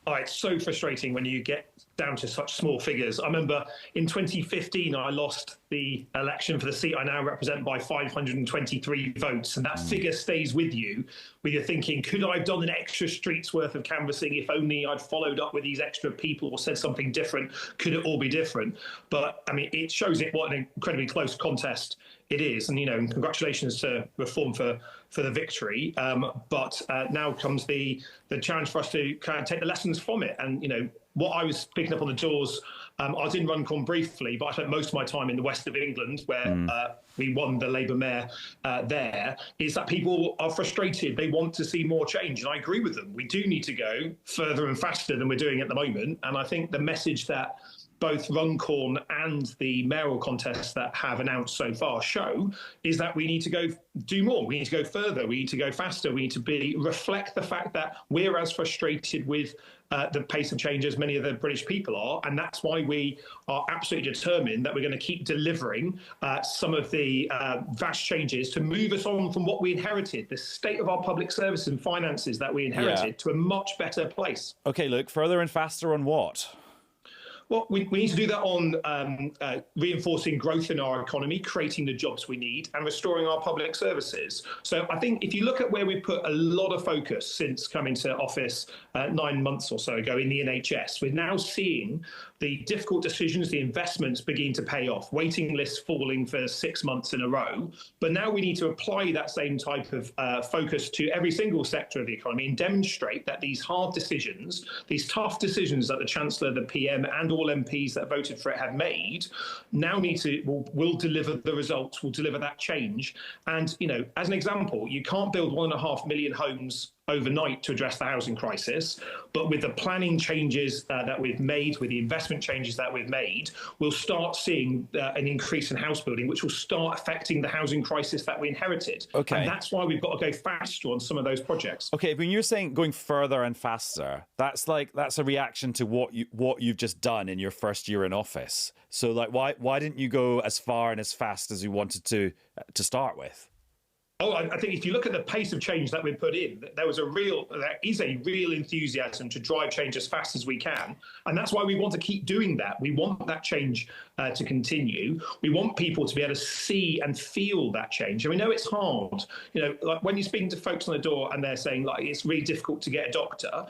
Oh, it's so frustrating when you get down to such small figures. I remember in 2015, I lost the election for the seat I now represent by 523 votes. And that figure stays with you, where you're thinking, could I have done an extra street's worth of canvassing if only I'd followed up with these extra people or said something different? Could it all be different? But it shows what an incredibly close contest it is. And, congratulations to Reform for the victory. But now comes the challenge for us to kind of take the lessons from it. And, what I was picking up on the doors, I was in Runcorn briefly, but I spent most of my time in the west of England, where we won the Labour mayor there, is that people are frustrated. They want to see more change. And I agree with them. We do need to go further and faster than we're doing at the moment. And I think the message that both Runcorn and the mayoral contests that have announced so far show is that we need to go do more. We need to go further. We need to go faster. We need to reflect the fact that we're as frustrated with the pace of change as many of the British people are. And that's why we are absolutely determined that we're going to keep delivering some of the vast changes to move us on from what we inherited, the state of our public services and finances that we inherited, to a much better place. OK, look, further and faster on what? Well, we need to do that on reinforcing growth in our economy, creating the jobs we need, and restoring our public services. So I think if you look at where we've put a lot of focus since coming to office 9 months or so ago in the NHS, we're now seeing the difficult decisions, the investments begin to pay off, waiting lists falling for 6 months in a row. But now we need to apply that same type of focus to every single sector of the economy and demonstrate that these hard decisions, these tough decisions that the Chancellor, the PM and all MPs that voted for it have made now will deliver the results, will deliver that change. And, as an example, you can't build 1.5 million homes overnight to address the housing crisis. But with the planning changes that we've made, with the investment changes that we've made, we'll start seeing an increase in house building, which will start affecting the housing crisis that we inherited. Okay. And that's why we've got to go faster on some of those projects. Okay, when you're saying going further and faster, that's a reaction to what you've just done in your first year in office. So why didn't you go as far and as fast as you wanted to start with? Oh, I think if you look at the pace of change that we've put in, there is a real enthusiasm to drive change as fast as we can. And that's why we want to keep doing that. We want that change to continue. We want people to be able to see and feel that change. And we know it's hard. Like when you're speaking to folks on the door and they're saying, like, it's really difficult to get a doctor,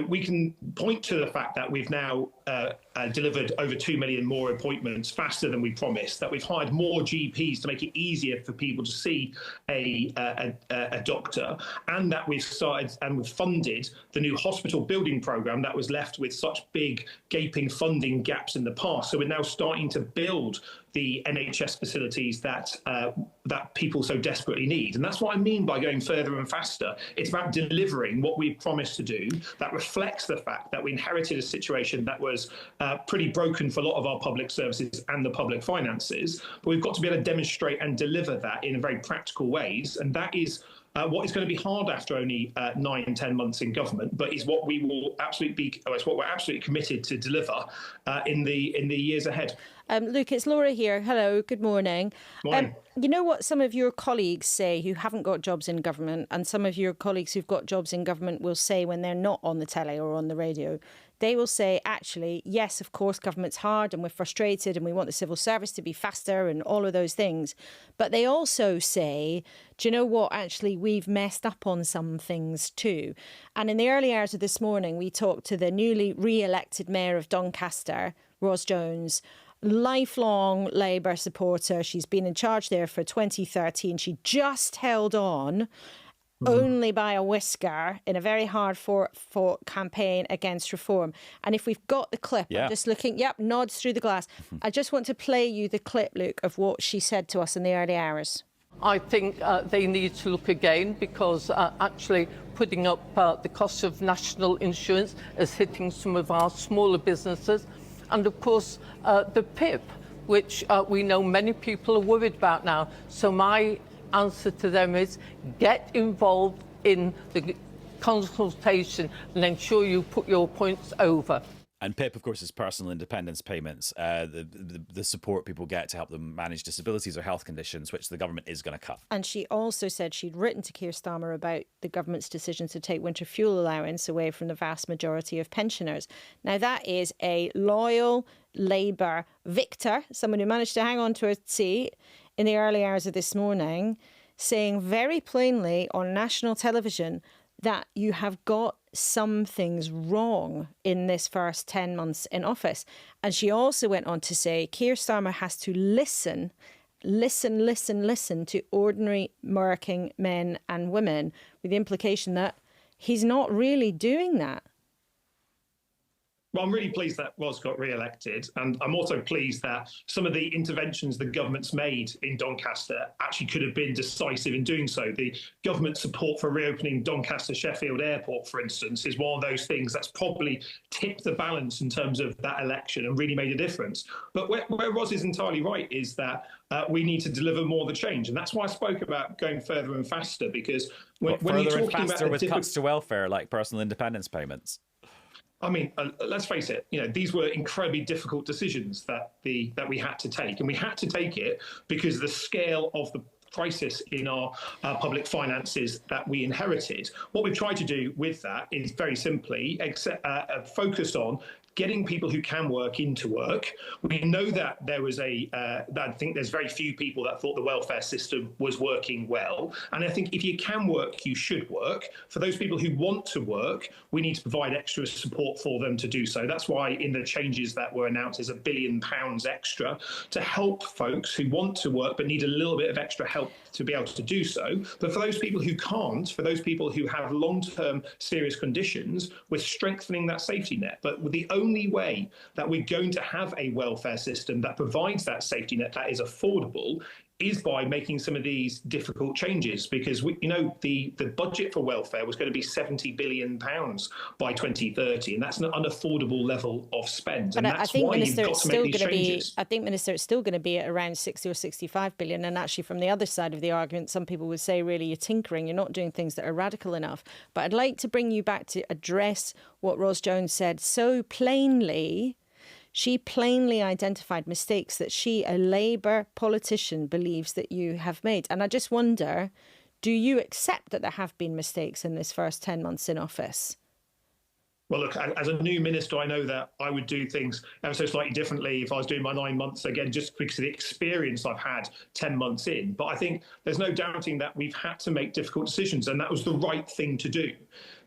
we can point to the fact that we've now delivered over 2 million more appointments faster than we promised, that we've hired more GPs to make it easier for people to see a doctor, and that we've started and we've funded the new hospital building programme that was left with such big gaping funding gaps in the past. So we're now starting to build the NHS facilities that people so desperately need. And that's what I mean by going further and faster. It's about delivering what we promised to do that reflects the fact that we inherited a situation that was pretty broken for a lot of our public services and the public finances. But we've got to be able to demonstrate and deliver that in very practical ways. And that is what is going to be hard after only 9-10 months in government, but is what we will absolutely be. It's what we're absolutely committed to deliver in the years ahead. Luke, it's Laura here. Hello, good morning. Morning. You know what some of your colleagues say who haven't got jobs in government, and some of your colleagues who've got jobs in government will say when they're not on the telly or on the radio, they will say, actually, yes, of course, government's hard and we're frustrated and we want the civil service to be faster and all of those things. But they also say, do you know what? Actually, we've messed up on some things too. And in the early hours of this morning, we talked to the newly re-elected mayor of Doncaster, Ros Jones, lifelong Labour supporter. She's been in charge there for 2013. She just held on only by a whisker in a very hard-fought campaign against reform. And if we've got the clip, I'm just looking, nods through the glass. I just want to play you the clip, Luke, of what she said to us in the early hours. I think they need to look again because actually putting up the cost of national insurance is hitting some of our smaller businesses. And of course, the PIP, which we know many people are worried about now. So my answer to them is get involved in the consultation and ensure you put your points over. And PIP, of course, is personal independence payments, the support people get to help them manage disabilities or health conditions, which the government is going to cut. And she also said she'd written to Keir Starmer about the government's decision to take winter fuel allowance away from the vast majority of pensioners. Now, that is a loyal Labour victor, someone who managed to hang on to a seat in the early hours of this morning, saying very plainly on national television that you have got some things wrong in this first 10 months in office. And she also went on to say Keir Starmer has to listen to ordinary working men and women, with the implication that he's not really doing that. Well, I'm really pleased that Ros got re-elected, and I'm also pleased that some of the interventions the government's made in Doncaster actually could have been decisive in doing so. The government support for reopening Doncaster Sheffield Airport, for instance, is one of those things that's probably tipped the balance in terms of that election and really made a difference. But where Ros is entirely right is that we need to deliver more of the change. And that's why I spoke about going further and faster, because when you're talking faster about with cuts to welfare like personal independence payments. I mean, let's face it, these were incredibly difficult decisions that we had to take. And we had to take it because of the scale of the crisis in our public finances that we inherited. What we've tried to do with that is very simply focus on getting people who can work into work. We know that there was I think there's very few people that thought the welfare system was working well. And I think if you can work, you should work. For those people who want to work, we need to provide extra support for them to do so. That's why in the changes that were announced, there's £1 billion extra to help folks who want to work but need a little bit of extra help to be able to do so. But for those people who can't, for those people who have long-term serious conditions, we're strengthening that safety net. But the only way that we're going to have a welfare system that provides that safety net that is affordable is by making some of these difficult changes, because the budget for welfare was going to be £70 billion by 2030, and that's an unaffordable level of spend. And that's why you've got to make these changes. I think, Minister, it's still going to be at around 60 or 65 billion. And actually, from the other side of the argument, some people would say, really, you're tinkering, you're not doing things that are radical enough. But I'd like to bring you back to address what Ros Jones said so plainly. She plainly identified mistakes that she, a Labour politician, believes that you have made. And I just wonder, Do you accept that there have been mistakes in this first 10 months in office? Well, look, as a new minister, I know that I would do things ever so slightly differently if I was doing my 9 months again, just because of the experience I've had 10 months in. But I think there's no doubting that we've had to make difficult decisions, and that was the right thing to do.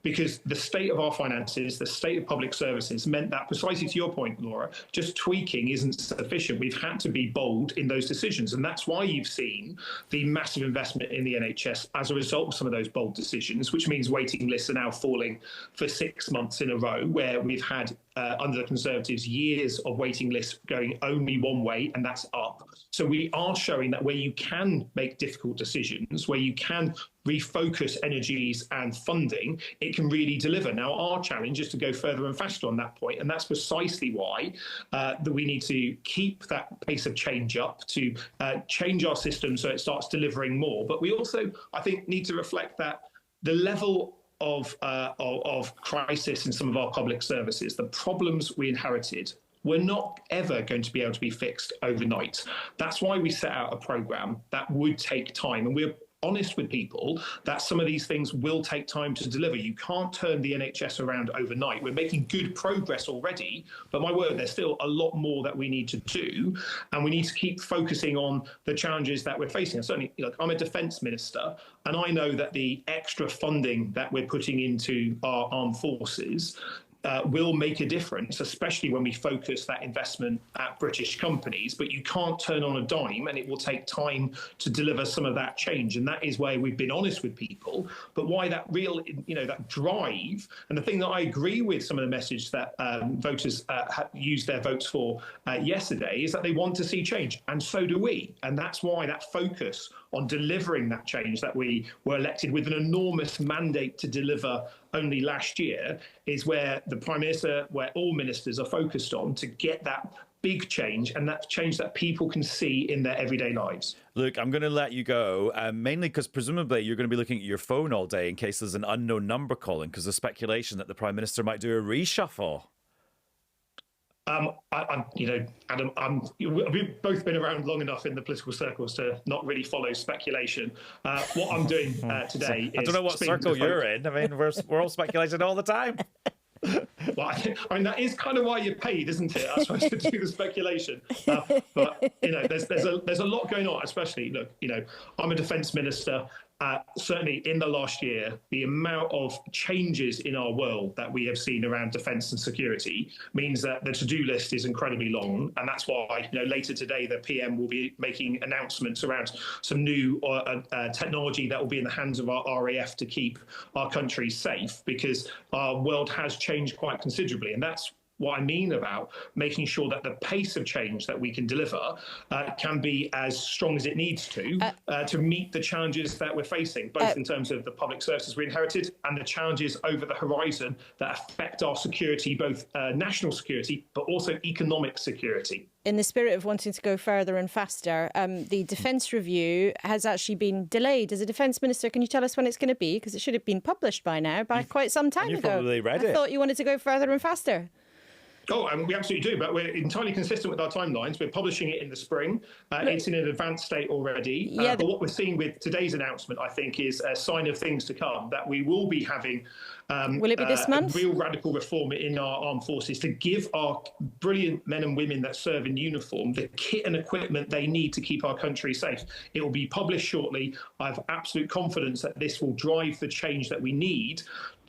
Because the state of our finances, the state of public services meant that, precisely to your point, Laura, just tweaking isn't sufficient. We've had to be bold in those decisions. And that's why you've seen the massive investment in the NHS as a result of some of those bold decisions, which means waiting lists are now falling for 6 months in a row, where we've had, under the Conservatives, years of waiting lists going only one way, and that's up. So we are showing that where you can make difficult decisions, where you can refocus energies and funding, it can really deliver. Now, our challenge is to go further and faster on that point, and that's precisely why that we need to keep that pace of change up, to change our system so it starts delivering more. But we also, I think, need to reflect that the level of crisis in some of our public services, the problems we inherited, we're not ever going to be able to be fixed overnight. That's why we set out a programme that would take time, and we're honest with people that some of these things will take time to deliver. You can't turn the NHS around overnight. We're making good progress already, but my word, there's still a lot more that we need to do, and we need to keep focusing on the challenges that we're facing. And certainly, look, I'm a defence minister, and I know that the extra funding that we're putting into our armed forces will make a difference, especially when we focus that investment at British companies. But you can't turn on a dime, and it will take time to deliver some of that change. And that is where we've been honest with people. But why that real, that drive, and the thing that I agree with some of the message that voters used their votes for yesterday, is that they want to see change. And so do we. And that's why that focus on delivering that change that we were elected with an enormous mandate to deliver only last year is where the Prime Minister, where all ministers are focused on, to get that big change, and that change that people can see in their everyday lives. Look, I'm going to let you go, mainly because presumably you're going to be looking at your phone all day in case there's an unknown number calling, because there's speculation that the Prime Minister might do a reshuffle. Adam, we've both been around long enough in the political circles to not really follow speculation. What I'm doing today is... I don't know what circle you're in. I mean, we're all speculating all the time. Well, I mean, that is kind of why you're paid, isn't it? I'm supposed to do the speculation. But there's a lot going on, especially, look, I'm a defence minister. Certainly in the last year, the amount of changes in our world that we have seen around defence and security means that the to-do list is incredibly long. And that's why, later today, the PM will be making announcements around some new technology that will be in the hands of our RAF to keep our country safe, because our world has changed quite considerably. And that's what I mean about making sure that the pace of change that we can deliver can be as strong as it needs to meet the challenges that we're facing, both in terms of the public services we inherited and the challenges over the horizon that affect our security, both national security, but also economic security. In the spirit of wanting to go further and faster, the Defence Review has actually been delayed. As a Defence Minister, can you tell us when it's going to be? Because it should have been published by now, quite some time ago. You've probably read it. I thought you wanted to go further and faster. Oh, and we absolutely do, but we're entirely consistent with our timelines. We're publishing it in the spring. It's in an advanced state already. But what we're seeing with today's announcement, I think, is a sign of things to come, that we will be having will it be this month? A real radical reform in our armed forces to give our brilliant men and women that serve in uniform the kit and equipment they need to keep our country safe. It will be published shortly. I have absolute confidence that this will drive the change that we need,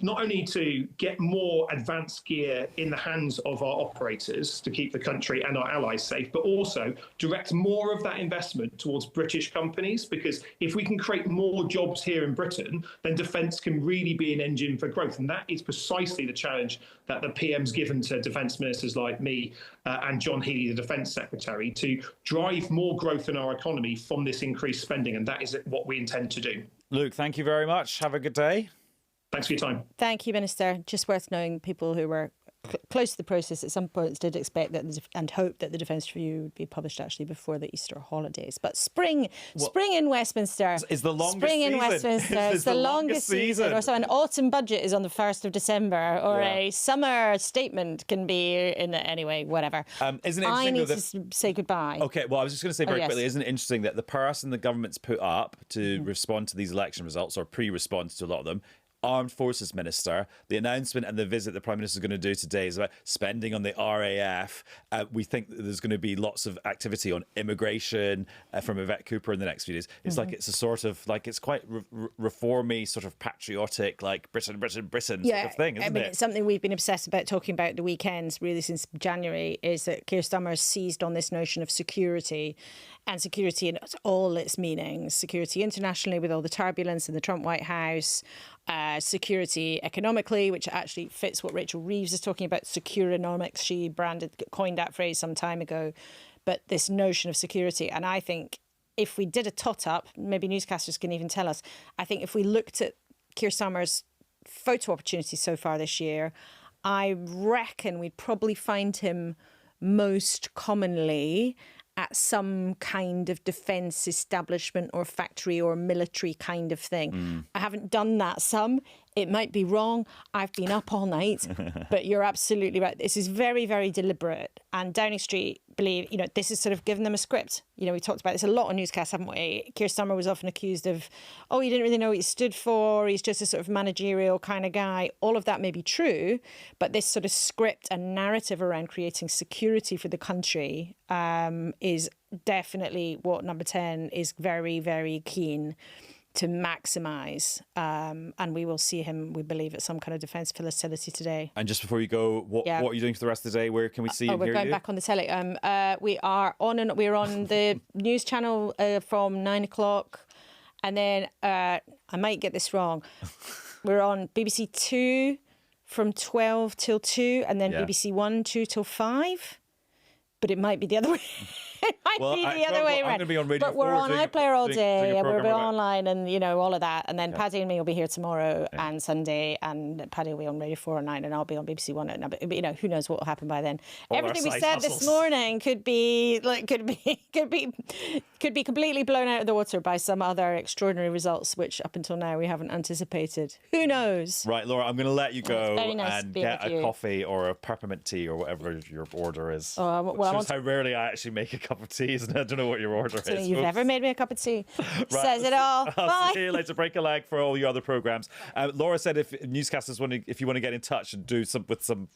not only to get more advanced gear in the hands of our operators to keep the country and our allies safe, but also direct more of that investment towards British companies, because if we can create more jobs here in Britain, then defence can really be an engine for growth. And that is precisely the challenge that the PM's given to defence ministers like me and John Healey, the Defence Secretary, to drive more growth in our economy from this increased spending. And that is what we intend to do. Luke, thank you very much. Have a good day. Thanks for your time. Thank you, Minister. Just worth knowing people who were close to the process, at some points did expect that and hope that the Defence Review would be published actually before the Easter holidays. But spring in Westminster is the longest spring in season. Westminster. It's the longest season. Or so an autumn budget is on the 1st of December, or a summer statement can be in anyway, whatever. Isn't it I interesting need that to say goodbye. Okay, well, I was just going to say very quickly, isn't it interesting that the person the government's put up to respond to these election results, or pre-response to a lot of them, Armed Forces Minister, the announcement and the visit the Prime Minister is going to do today is about spending on the RAF. We think that there's going to be lots of activity on immigration from Yvette Cooper in the next few days. It's like it's a sort of, like, it's quite reformy, sort of patriotic, like Britain sort of thing, isn't it? It's something we've been obsessed about talking about the weekends, really, since January, is that Keir Starmer seized on this notion of security, and security in all its meanings. Security internationally with all the turbulence in the Trump White House, security economically, which actually fits what Rachel Reeves is talking about, securonomics. She coined that phrase some time ago. But this notion of security, and I think if we did a tot-up, maybe newscasters can even tell us, I think if we looked at Keir Starmer's photo opportunities so far this year, I reckon we'd probably find him most commonly at some kind of defence establishment or factory or military kind of thing. I haven't done that some. It might be wrong. I've been up all night, but you're absolutely right. This is very, very deliberate. And Downing Street believe, this is sort of giving them a script. We talked about this a lot on Newscast, haven't we? Keir Starmer was often accused of, he didn't really know what he stood for. He's just a sort of managerial kind of guy. All of that may be true, but this sort of script and narrative around creating security for the country is definitely what Number 10 is very, very keen to maximise, and we will see him, we believe, at some kind of defence facility today. And just before you go, what are you doing for the rest of the day? Where can we see you? We're going back on the telly. We're on the news channel from 9 o'clock, and then I might get this wrong. We're on BBC 2 from 12 till 2, and then BBC 1, 2 till 5. But it might be the other way. It might be the other way around. I'm going to be on Radio 4. But we're on iPlayer all day. We'll be online and, all of that. And then Paddy and me will be here tomorrow and Sunday. And Paddy will be on Radio 4 at 9 and I'll be on BBC 1 at 9. But, who knows what will happen by then. All everything we said this morning could be completely blown out of the water by some other extraordinary results, which up until now we haven't anticipated. Who knows? Right, Laura, I'm going to let you go nice and get a coffee or a peppermint tea or whatever your order is. Shows how rarely I actually make a cup of tea, isn't it? I don't know what your order is. You've never made me a cup of tea. Right. Says it all. I'll Bye. see you later. Break a leg for all your other programmes. Laura said if newscasters if you want to get in touch and do some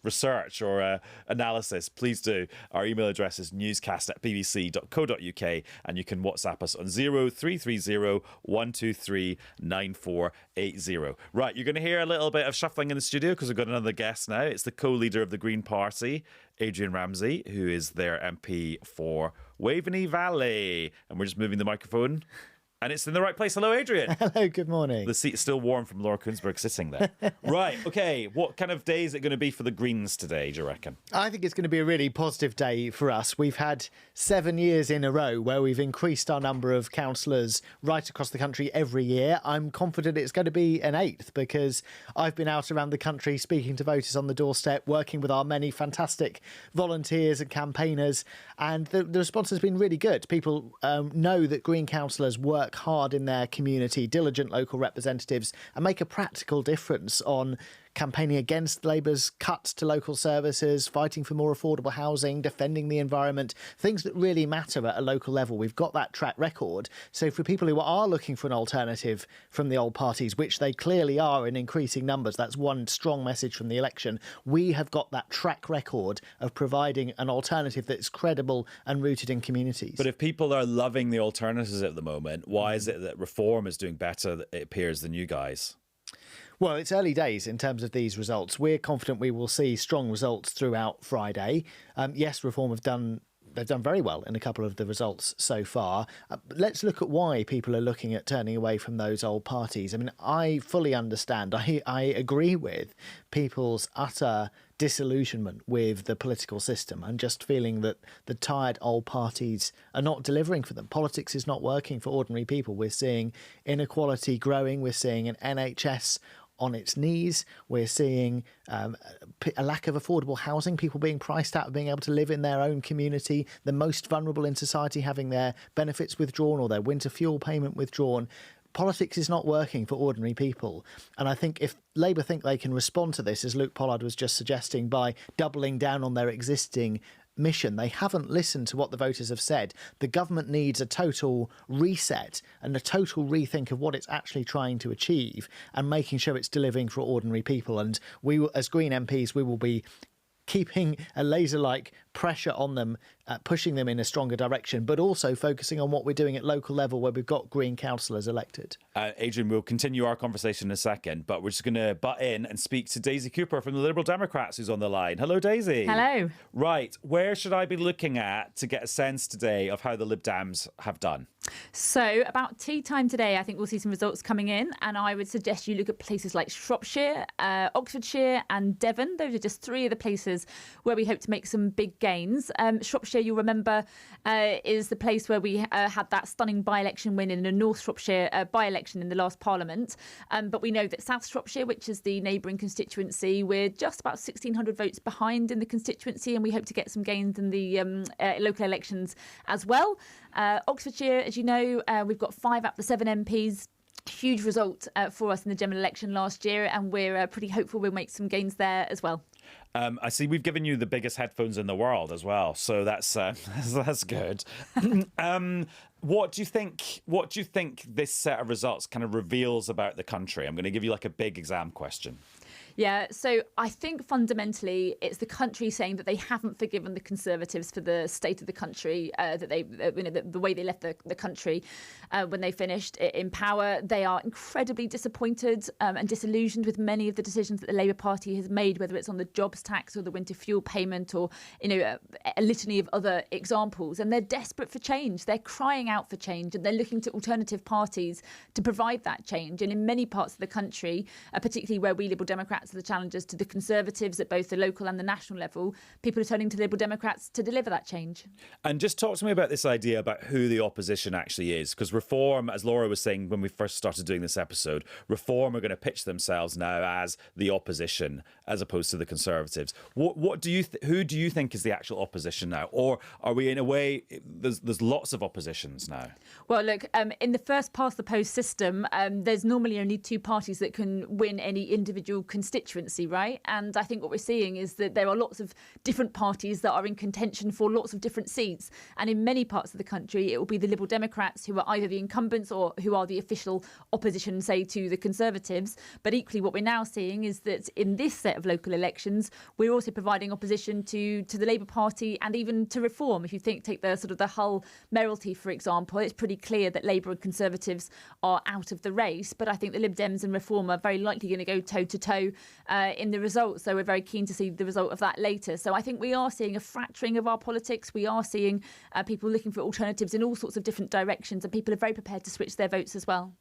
research or analysis, please do. Our email address is newscast@bbc.co.uk and you can WhatsApp us on 0330 123 9480. Right, you're going to hear a little bit of shuffling in the studio because we've got another guest now. It's the co-leader of the Green Party, Adrian Ramsay, who is their MP for Waveney Valley. And we're just moving the microphone. And it's in the right place. Hello, Adrian. Hello, good morning. The seat's still warm from Laura Kuenssberg sitting there. Right, okay. What kind of day is it going to be for the Greens today, do you reckon? I think it's going to be a really positive day for us. We've had 7 years in a row where we've increased our number of councillors right across the country every year. I'm confident it's going to be an 8th because I've been out around the country speaking to voters on the doorstep, working with our many fantastic volunteers and campaigners, and the response has been really good. People know that Green councillors work hard in their community, diligent local representatives, and make a practical difference on campaigning against Labour's cuts to local services, fighting for more affordable housing, defending the environment, things that really matter at a local level. We've got that track record. So for people who are looking for an alternative from the old parties, which they clearly are in increasing numbers, that's one strong message from the election, we have got that track record of providing an alternative that's credible and rooted in communities. But if people are loving the alternatives at the moment, why is it that Reform is doing better, it appears, than you guys? Well, it's early days in terms of these results. We're confident we will see strong results throughout Friday. Yes, Reform they've done very well in a couple of the results so far. Let's look at why people are looking at turning away from those old parties. I mean, I fully understand. I agree with people's utter disillusionment with the political system and just feeling that the tired old parties are not delivering for them. Politics is not working for ordinary people. We're seeing inequality growing. We're seeing an NHS on its knees. We're seeing a lack of affordable housing, people being priced out of being able to live in their own community, the most vulnerable in society having their benefits withdrawn or their winter fuel payment withdrawn. Politics is not working for ordinary people. And I think if Labour think they can respond to this, as Luke Pollard was just suggesting, by doubling down on their existing mission, they haven't listened to what the voters have said. The government needs a total reset and a total rethink of what it's actually trying to achieve and making sure it's delivering for ordinary people. And we, as Green MPs, we will be keeping a laser-like pressure on them, pushing them in a stronger direction, but also focusing on what we're doing at local level where we've got Green councillors elected. Adrian, we'll continue our conversation in a second, but we're just going to butt in and speak to Daisy Cooper from the Liberal Democrats, who's on the line. Hello, Daisy. Hello. Right, where should I be looking at to get a sense today of how the Lib Dems have done? So about tea time today, I think we'll see some results coming in, and I would suggest you look at places like Shropshire, Oxfordshire and Devon. Those are just three of the places where we hope to make some big gains. Shropshire, you'll remember, is the place where we had that stunning by-election win in the North Shropshire by-election in the last Parliament. But we know that South Shropshire, which is the neighbouring constituency, we're just about 1,600 votes behind in the constituency, and we hope to get some gains in the local elections as well. Oxfordshire, as you know, we've got 5 out of the 7 MPs. Huge result for us in the general election last year, and we're pretty hopeful we'll make some gains there as well. I see we've given you the biggest headphones in the world as well, so that's good. What do you think this set of results kind of reveals about the country? I'm going to give you like a big exam question. Yeah, so I think fundamentally it's the country saying that they haven't forgiven the Conservatives for the state of the country, that they, the way they left the country when they finished in power. They are incredibly disappointed and disillusioned with many of the decisions that the Labour Party has made, whether it's on the jobs tax or the winter fuel payment or a litany of other examples. And they're desperate for change. They're crying out for change, and they're looking to alternative parties to provide that change. And in many parts of the country, particularly where we Liberal Democrats are the challengers to the Conservatives at both the local and the national level, people are turning to Liberal Democrats to deliver that change. And just talk to me about this idea about who the opposition actually is, because Reform, as Laura was saying when we first started doing this episode, Reform are going to pitch themselves now as the opposition as opposed to the Conservatives. What do you who do you think is the actual opposition now, or are we in a way there's lots of oppositions now? Well, look, in the first past the post system, there's normally only 2 parties that can win any individual constituency, right? And I think what we're seeing is that there are lots of different parties that are in contention for lots of different seats. And in many parts of the country, it will be the Liberal Democrats who are either the incumbents or who are the official opposition, say, to the Conservatives. But equally, what we're now seeing is that in this set of local elections, we're also providing opposition to the Labour Party and even to Reform. If you take the sort of the Hull mayoralty, for example, it's pretty clear that Labour and Conservatives are out of the race. But I think the Lib Dems and Reform are very likely going to go toe-to-toe in the results. So we're very keen to see the result of that later. So I think we are seeing a fracturing of our politics. We are seeing people looking for alternatives in all sorts of different directions, and people are very prepared to switch their votes as well.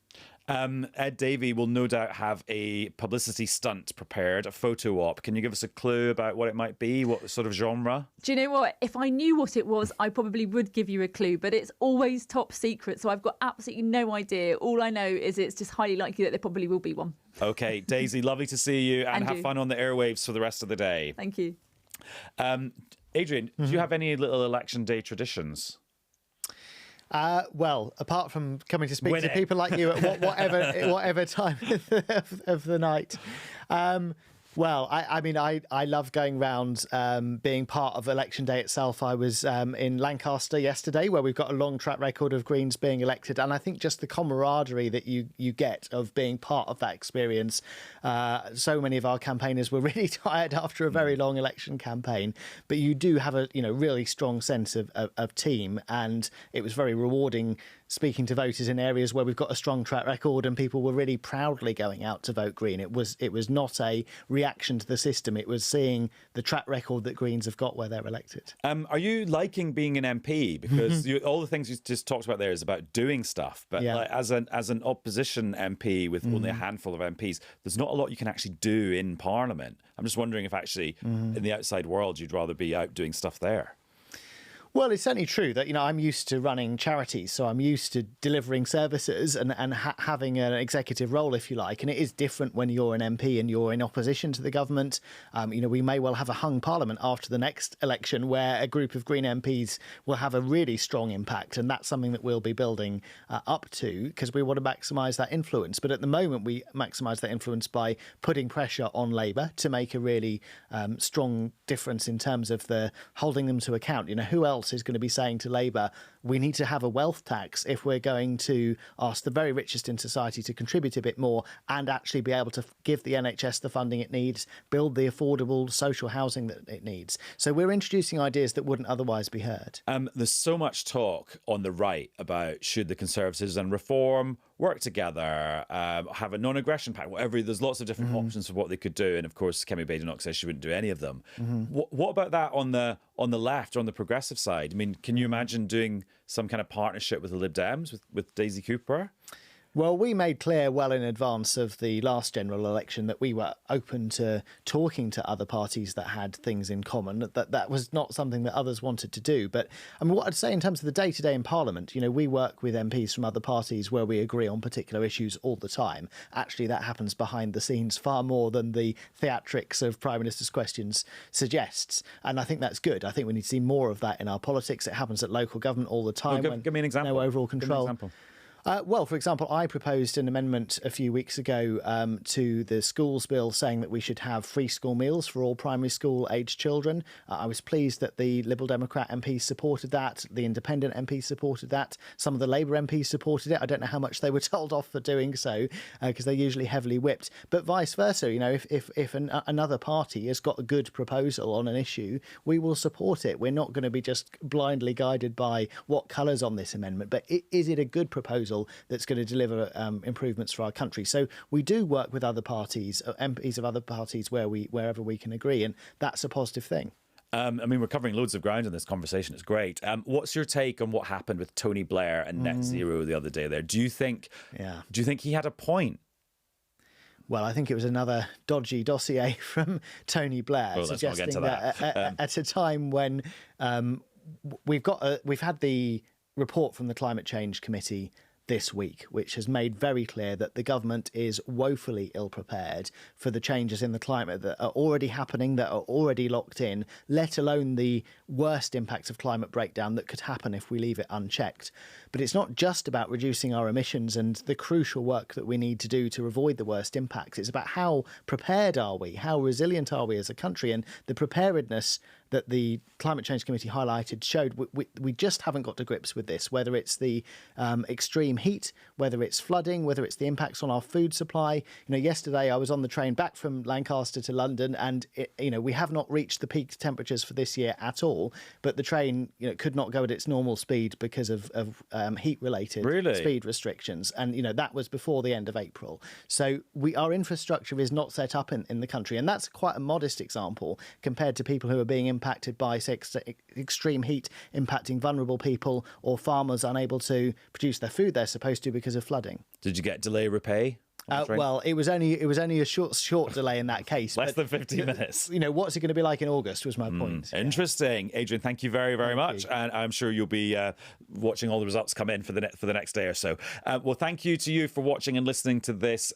Ed Davey will no doubt have a publicity stunt prepared, a photo op. Can you give us a clue about what it might be? What sort of genre? Do you know what? If I knew what it was, I probably would give you a clue, but it's always top secret. So I've got absolutely no idea. All I know is it's just highly likely that there probably will be one. OK, Daisy, lovely to see you, and have fun on the airwaves for the rest of the day. Thank you. Adrian, do you have any little election day traditions? Well, apart from coming to speak to people like you at whatever time of the night. Well, I mean, I love going round being part of election day itself. I was in Lancaster yesterday, where we've got a long track record of Greens being elected. And I think just the camaraderie that you get of being part of that experience. So many of our campaigners were really tired after a very long election campaign. But you do have a really strong sense of team. And it was very rewarding speaking to voters in areas where we've got a strong track record and people were really proudly going out to vote Green. It was not a reaction to the system. It was seeing the track record that Greens have got where they're elected. Are you liking being an MP? Because all the things you just talked about there is about doing stuff. But like, as an opposition MP with only a handful of MPs, there's not a lot you can actually do in Parliament. I'm just wondering if actually in the outside world you'd rather be out doing stuff there. Well, it's certainly true that, I'm used to running charities, so I'm used to delivering services and having an executive role, if you like. And it is different when you're an MP and you're in opposition to the government. We may well have a hung parliament after the next election where a group of Green MPs will have a really strong impact. And that's something that we'll be building up to because we want to maximise that influence. But at the moment, we maximise that influence by putting pressure on Labour to make a really strong difference in terms of the holding them to account. Who else is going to be saying to Labour, we need to have a wealth tax if we're going to ask the very richest in society to contribute a bit more and actually be able to give the NHS the funding it needs, build the affordable social housing that it needs. So we're introducing ideas that wouldn't otherwise be heard. There's so much talk on the right about should the Conservatives and Reform work together, have a non-aggression pact, whatever. There's lots of different options for what they could do. And of course, Kemi Badenoch says she wouldn't do any of them. What about that on the left or on the progressive side? I mean, can you imagine doing some kind of partnership with the Lib Dems, with Daisy Cooper? Well, we made clear well in advance of the last general election that we were open to talking to other parties that had things in common, that was not something that others wanted to do. But I mean, what I'd say in terms of the day-to-day in Parliament, we work with MPs from other parties where we agree on particular issues all the time. Actually, that happens behind the scenes far more than the theatrics of Prime Minister's questions suggests. And I think that's good. I think we need to see more of that in our politics. It happens at local government all the time. Give me an example. No overall control. Give me an example. Well, for example, I proposed an amendment a few weeks ago to the schools bill saying that we should have free school meals for all primary school aged children. I was pleased that the Liberal Democrat MPs supported that. The Independent MPs supported that. Some of the Labour MPs supported it. I don't know how much they were told off for doing so because they're usually heavily whipped. But vice versa, if another party has got a good proposal on an issue, we will support it. We're not going to be just blindly guided by what colour's on this amendment. But is it a good proposal that's going to deliver improvements for our country? So we do work with other parties, MPs of other parties, wherever we can agree, and that's a positive thing. We're covering loads of ground in this conversation. It's great. What's your take on what happened with Tony Blair and net zero the other day there? Do you think he had a point? Well, I think it was another dodgy dossier from Tony Blair, suggesting that at a time when we've had the report from the Climate Change Committee this week, which has made very clear that the government is woefully ill-prepared for the changes in the climate that are already happening, that are already locked in, let alone the worst impacts of climate breakdown that could happen if we leave it unchecked. But it's not just about reducing our emissions and the crucial work that we need to do to avoid the worst impacts. It's about how prepared are we, how resilient are we as a country, and the preparedness that the Climate Change Committee highlighted showed we just haven't got to grips with this, whether it's the extreme heat, whether it's flooding, whether it's the impacts on our food supply. Yesterday I was on the train back from Lancaster to London and, we have not reached the peak temperatures for this year at all, but the train, could not go at its normal speed because of heat-related speed restrictions. And, that was before the end of April. So our infrastructure is not set up in the country. And that's quite a modest example compared to people who are being impacted by, say, extreme heat impacting vulnerable people or farmers unable to produce their food they're supposed to because of flooding. Did you get delay repay? Well, it was only a short delay in that case. Less than 15 minutes. What's it going to be like in August was my point. Interesting. Adrian, thank you very, very much. And I'm sure you'll be watching all the results come in for the next day or so. Well, thank you to you for watching and listening to this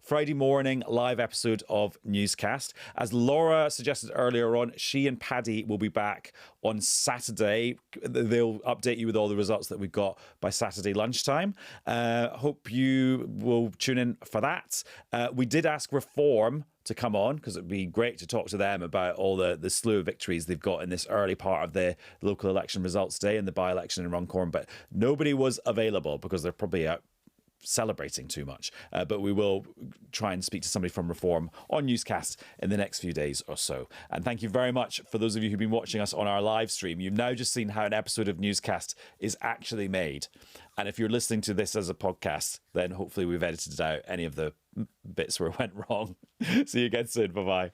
Friday morning live episode of Newscast. As Laura suggested earlier on, she and Paddy will be back on Saturday. They'll update you with all the results that we've got by Saturday lunchtime. Hope you will tune in for that. We did ask Reform to come on because it'd be great to talk to them about all the slew of victories they've got in this early part of the local election results day and the by-election in Runcorn, but nobody was available because they're probably out celebrating too much. But we will try and speak to somebody from Reform on Newscast in the next few days or so. And thank you very much for those of you who've been watching us on our live stream. You've now just seen how an episode of Newscast is actually made. And if you're listening to this as a podcast, then hopefully we've edited out any of the bits where it went wrong. See you again soon. Bye-bye.